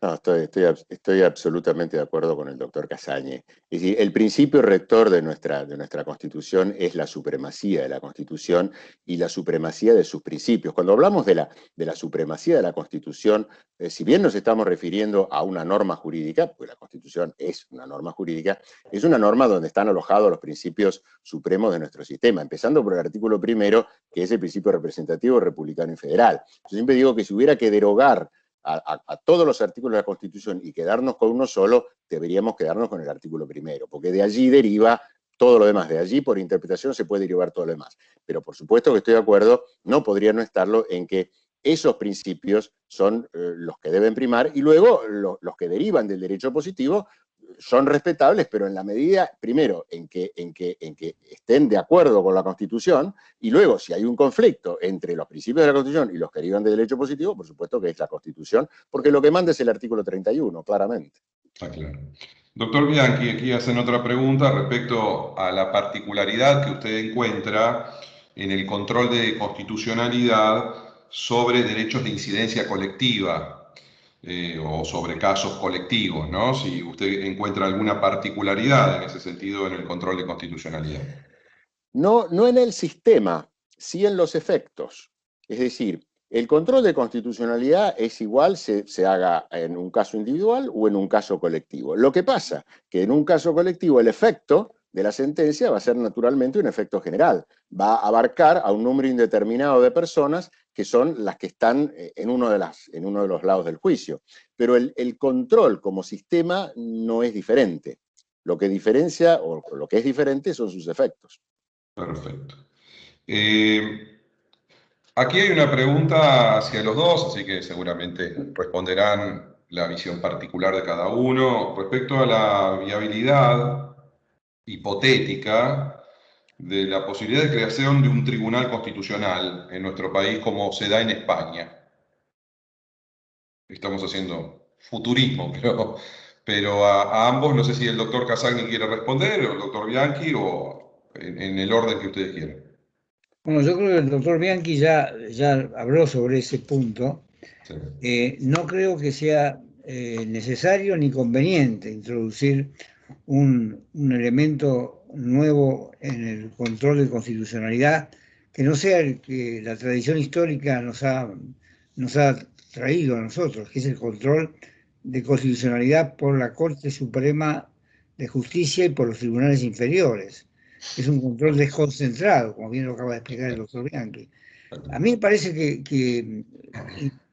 No, estoy absolutamente de acuerdo con el doctor Casagna. Es decir, el principio rector de nuestra Constitución es la supremacía de la Constitución y la supremacía de sus principios. Cuando hablamos de la supremacía de la Constitución, si bien nos estamos refiriendo a una norma jurídica, porque la Constitución es una norma jurídica, es una norma donde están alojados los principios supremos de nuestro sistema, empezando por el artículo 1, que es el principio representativo, republicano y federal. Yo siempre digo que si hubiera que derogar a todos los artículos de la Constitución y quedarnos con uno solo, deberíamos quedarnos con el artículo 1, porque de allí deriva todo lo demás. De allí, por interpretación, se puede derivar todo lo demás. Pero por supuesto que estoy de acuerdo, no podría no estarlo, en que esos principios son los que deben primar y luego los que derivan del derecho positivo son respetables, pero en la medida, primero, en que estén de acuerdo con la Constitución, y luego, si hay un conflicto entre los principios de la Constitución y los que derivan del derecho positivo, por supuesto que es la Constitución, porque lo que manda es el artículo 31, claramente. Está claro. Doctor Bianchi, aquí hacen otra pregunta respecto a la particularidad que usted encuentra en el control de constitucionalidad sobre derechos de incidencia colectiva. O sobre casos colectivos, ¿no? Si usted encuentra alguna particularidad en ese sentido en el control de constitucionalidad. No en el sistema, sí en los efectos. Es decir, el control de constitucionalidad es igual se haga en un caso individual o en un caso colectivo. Lo que pasa que en un caso colectivo el efecto de la sentencia va a ser naturalmente un efecto general. Va a abarcar a un número indeterminado de personas que son las que están en uno de los lados del juicio. Pero el control como sistema no es diferente. Lo que diferencia, o lo que es diferente, son sus efectos. Perfecto. Aquí hay una pregunta hacia los dos, así que seguramente responderán la visión particular de cada uno. Respecto a la viabilidad hipotética de la posibilidad de creación de un tribunal constitucional en nuestro país como se da en España. Estamos haciendo futurismo, pero a ambos, no sé si el doctor Casagni quiere responder, o el doctor Bianchi, o en el orden que ustedes quieran. Bueno, yo creo que el doctor Bianchi ya habló sobre ese punto. Sí. No creo que sea necesario ni conveniente introducir un elemento nuevo en el control de constitucionalidad que no sea el que la tradición histórica nos ha traído a nosotros, que es el control de constitucionalidad por la Corte Suprema de Justicia y por los tribunales inferiores. Es un control desconcentrado, como bien lo acaba de explicar el doctor Bianchi. A mí me parece que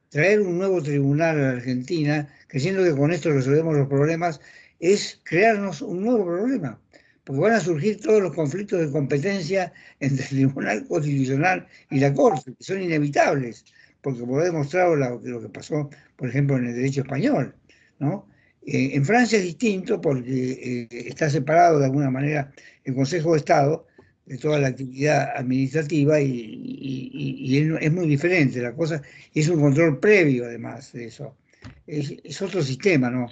traer un nuevo tribunal a la Argentina, creyendo que con esto resolvemos los problemas, es crearnos un nuevo problema, porque van a surgir todos los conflictos de competencia entre el Tribunal Constitucional y la Corte, que son inevitables, porque como ha demostrado lo que pasó, por ejemplo, en el derecho español, ¿no? En Francia es distinto porque está separado de alguna manera el Consejo de Estado de toda la actividad administrativa y es muy diferente la cosa. Es un control previo además de eso. Es otro sistema, ¿no?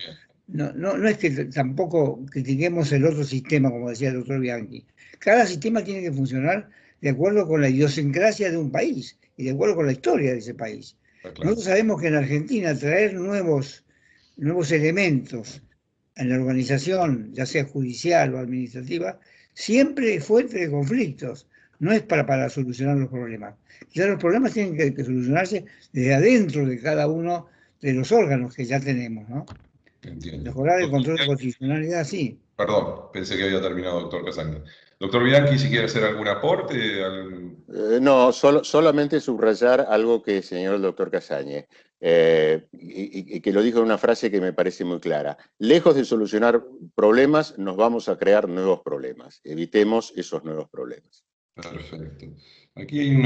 No es que tampoco critiquemos el otro sistema, como decía el doctor Bianchi. Cada sistema tiene que funcionar de acuerdo con la idiosincrasia de un país y de acuerdo con la historia de ese país. Claro. Nosotros sabemos que en Argentina traer nuevos elementos en la organización, ya sea judicial o administrativa, siempre es fuente de conflictos. No es para solucionar los problemas. Quizás los problemas tienen que solucionarse desde adentro de cada uno de los órganos que ya tenemos, ¿no? Entiendo. Mejorar el control de constitucionalidad, sí. Perdón, pensé que había terminado, doctor Casagni. Doctor Bianchi, si quiere hacer algún aporte. No, solamente subrayar algo que señaló el doctor Casagni, y que lo dijo en una frase que me parece muy clara. Lejos de solucionar problemas, nos vamos a crear nuevos problemas. Evitemos esos nuevos problemas. Perfecto. Aquí hay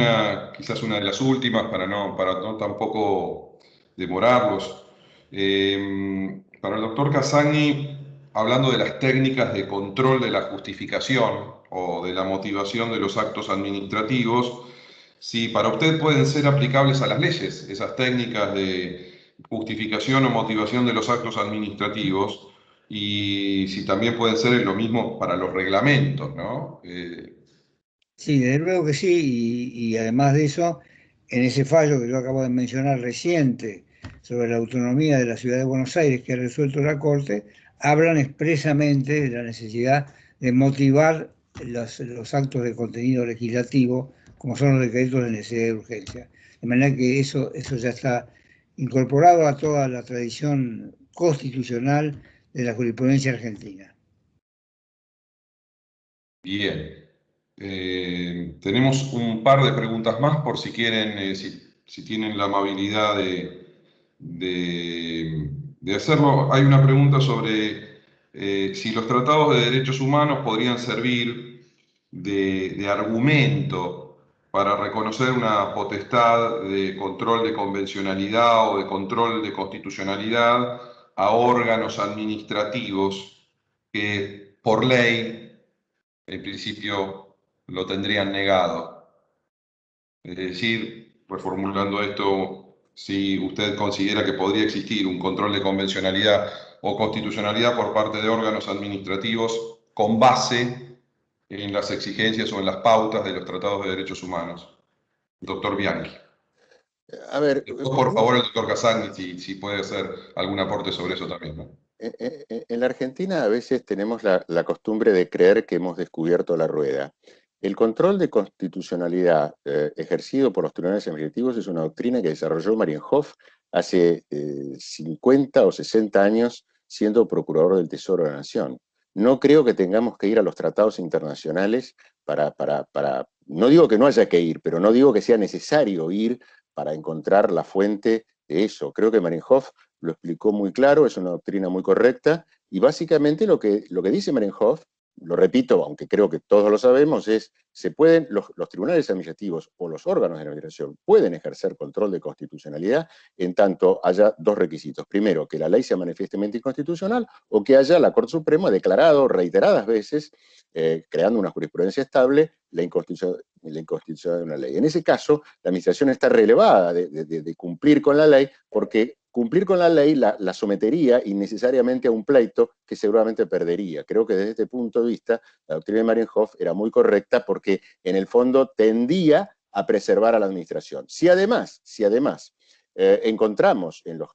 quizás una de las últimas, para no tampoco demorarlos. Para el doctor Casagni, hablando de las técnicas de control de la justificación o de la motivación de los actos administrativos, si para usted pueden ser aplicables a las leyes, esas técnicas de justificación o motivación de los actos administrativos, y si también pueden ser lo mismo para los reglamentos, ¿no? Sí, desde luego que sí, y además de eso, en ese fallo que yo acabo de mencionar reciente sobre la autonomía de la Ciudad de Buenos Aires que ha resuelto la Corte, hablan expresamente de la necesidad de motivar los actos de contenido legislativo, como son los decretos de necesidad de urgencia. De manera que eso ya está incorporado a toda la tradición constitucional de la jurisprudencia argentina. Bien. Tenemos un par de preguntas más por si quieren, si tienen la amabilidad de hacerlo. Hay una pregunta sobre si los tratados de derechos humanos podrían servir de argumento para reconocer una potestad de control de convencionalidad o de control de constitucionalidad a órganos administrativos que por ley, en principio, lo tendrían negado. Es decir, reformulando esto, si usted considera que podría existir un control de convencionalidad o constitucionalidad por parte de órganos administrativos con base en las exigencias o en las pautas de los tratados de derechos humanos. Doctor Bianchi. A ver, Por favor, el doctor Casagni, si puede hacer algún aporte sobre eso también, ¿no? En la Argentina a veces tenemos la costumbre de creer que hemos descubierto la rueda. El control de constitucionalidad ejercido por los tribunales administrativos es una doctrina que desarrolló Marienhof hace 50 o 60 años siendo procurador del Tesoro de la Nación. No creo que tengamos que ir a los tratados internacionales no digo que no haya que ir, pero no digo que sea necesario ir para encontrar la fuente de eso. Creo que Marienhof lo explicó muy claro, es una doctrina muy correcta, y básicamente lo que dice Marienhof, lo repito, aunque creo que todos lo sabemos, es los tribunales administrativos o los órganos de la administración pueden ejercer control de constitucionalidad en tanto haya dos requisitos. Primero, que la ley sea manifiestamente inconstitucional o que haya la Corte Suprema declarado reiteradas veces, creando una jurisprudencia estable, la inconstitucionalidad de una ley. En ese caso, la administración está relevada de cumplir con la ley porque cumplir con la ley la sometería innecesariamente a un pleito que seguramente perdería. Creo que desde este punto de vista, la doctrina de Marienhof era muy correcta porque en el fondo tendía a preservar a la administración. Si además encontramos en los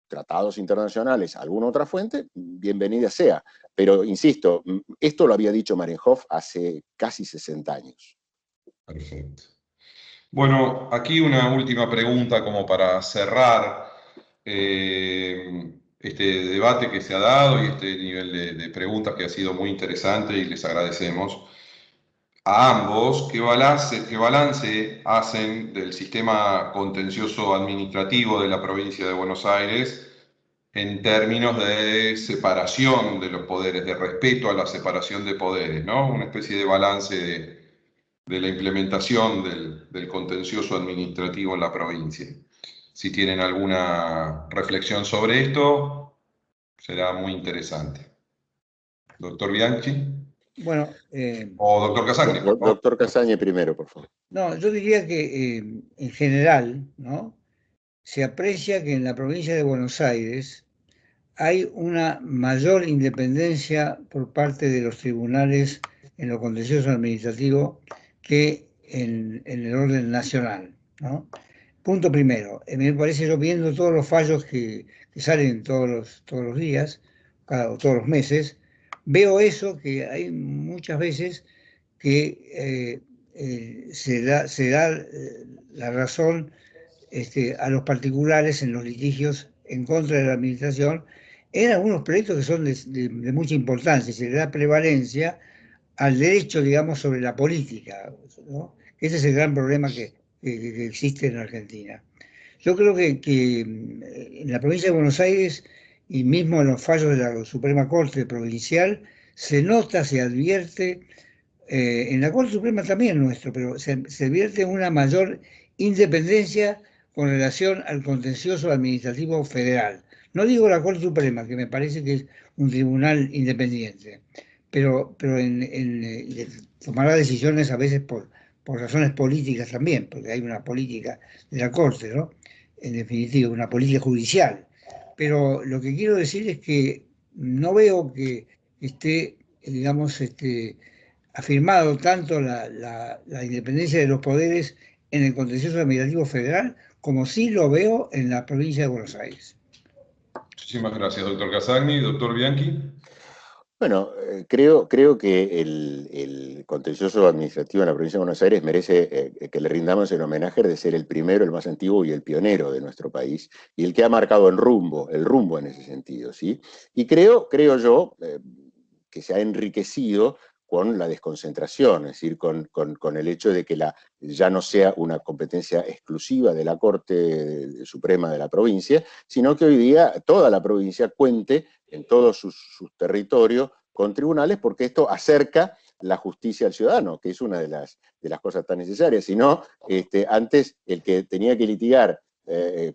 tratados internacionales alguna otra fuente, bienvenida sea. Pero, insisto, esto lo había dicho Marienhof hace casi 60 años. Perfecto. Bueno, aquí una última pregunta como para cerrar este debate que se ha dado y este nivel de preguntas que ha sido muy interesante y les agradecemos a ambos. ¿Qué balance hacen del sistema contencioso administrativo de la provincia de Buenos Aires en términos de separación de los poderes, de respeto a la separación de poderes, ¿no? Una especie de balance de la implementación del contencioso administrativo en la provincia. Si tienen alguna reflexión sobre esto, será muy interesante. Doctor Bianchi. Bueno, O doctor Casagni, por favor. Doctor Casaña primero, por favor. no, yo diría que en general, ¿no? Se aprecia que en la provincia de Buenos Aires hay una mayor independencia por parte de los tribunales en lo contencioso administrativo que en el orden nacional, ¿no? Punto primero, me parece, yo viendo todos los fallos que salen todos los días, o todos los meses, veo eso, que hay muchas veces que se da la razón a los particulares en los litigios en contra de la administración en algunos proyectos que son de mucha importancia. Se le da prevalencia al derecho, digamos, sobre la política, ¿no? Ese es el gran problema que existe en Argentina. Yo creo que en la provincia de Buenos Aires y mismo en los fallos de la Suprema Corte Provincial se nota, se advierte, en la Corte Suprema también nuestro, pero se advierte una mayor independencia con relación al contencioso administrativo federal. No digo la Corte Suprema, que me parece que es un tribunal independiente, pero tomará decisiones a veces por razones políticas también, porque hay una política de la Corte, ¿no? En definitiva, una política judicial. Pero lo que quiero decir es que no veo que esté, digamos, afirmado tanto la independencia de los poderes en el contencioso administrativo federal como sí lo veo en la provincia de Buenos Aires. Muchísimas gracias, doctor Casagni. Doctor Bianchi. Bueno, creo que el contencioso administrativo en la provincia de Buenos Aires merece que le rindamos el homenaje de ser el primero, el más antiguo y el pionero de nuestro país, y el que ha marcado el rumbo en ese sentido, ¿sí? Y creo yo que se ha enriquecido con la desconcentración, es decir, con el hecho de que ya no sea una competencia exclusiva de la Corte Suprema de la provincia, sino que hoy día toda la provincia cuente en todos sus territorios con tribunales, porque esto acerca la justicia al ciudadano, que es una de las cosas tan necesarias. Si no, antes el que tenía que litigar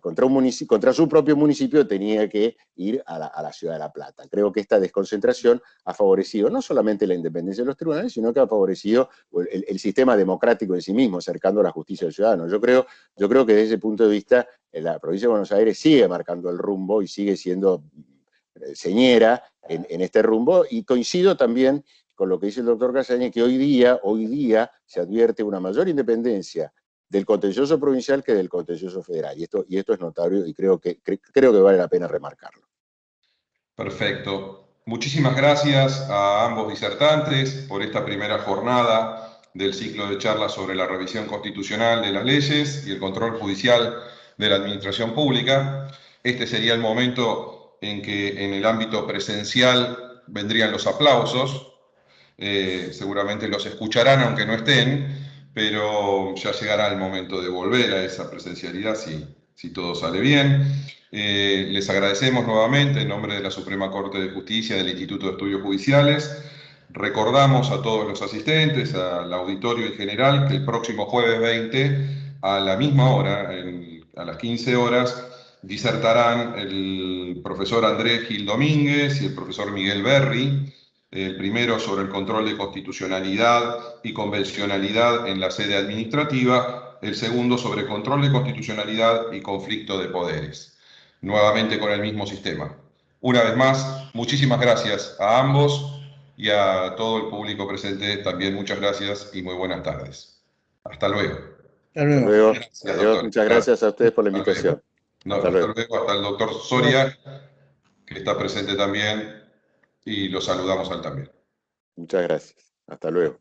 contra su propio municipio tenía que ir a la ciudad de La Plata. Creo que esta desconcentración ha favorecido no solamente la independencia de los tribunales, sino que ha favorecido el sistema democrático en sí mismo, acercando la justicia al ciudadano. Yo creo que desde ese punto de vista la provincia de Buenos Aires sigue marcando el rumbo y sigue siendo señera en este rumbo, y coincido también con lo que dice el doctor Casaña, que hoy día se advierte una mayor independencia del contencioso provincial que del contencioso federal. Y esto es notorio y creo que vale la pena remarcarlo. Perfecto. Muchísimas gracias a ambos disertantes por esta primera jornada del ciclo de charlas sobre la revisión constitucional de las leyes y el control judicial de la administración pública. Este sería el momento en que en el ámbito presencial vendrían los aplausos. Seguramente los escucharán aunque no estén, pero ya llegará el momento de volver a esa presencialidad si todo sale bien. Les agradecemos nuevamente en nombre de la Suprema Corte de Justicia del Instituto de Estudios Judiciales. Recordamos a todos los asistentes, al auditorio en general, que el próximo jueves 20, a la misma hora, a las 15 horas, disertarán el profesor Andrés Gil Domínguez y el profesor Miguel Berri, el primero sobre el control de constitucionalidad y convencionalidad en la sede administrativa, el segundo sobre control de constitucionalidad y conflicto de poderes, nuevamente con el mismo sistema. Una vez más, muchísimas gracias a ambos y a todo el público presente también muchas gracias y muy buenas tardes. Hasta luego. Hasta luego. Hasta luego. Gracias, Adiós. Muchas gracias a ustedes por la invitación. Hasta luego. Hasta el doctor Soria, que está presente también, y lo saludamos a él también. Muchas gracias. Hasta luego.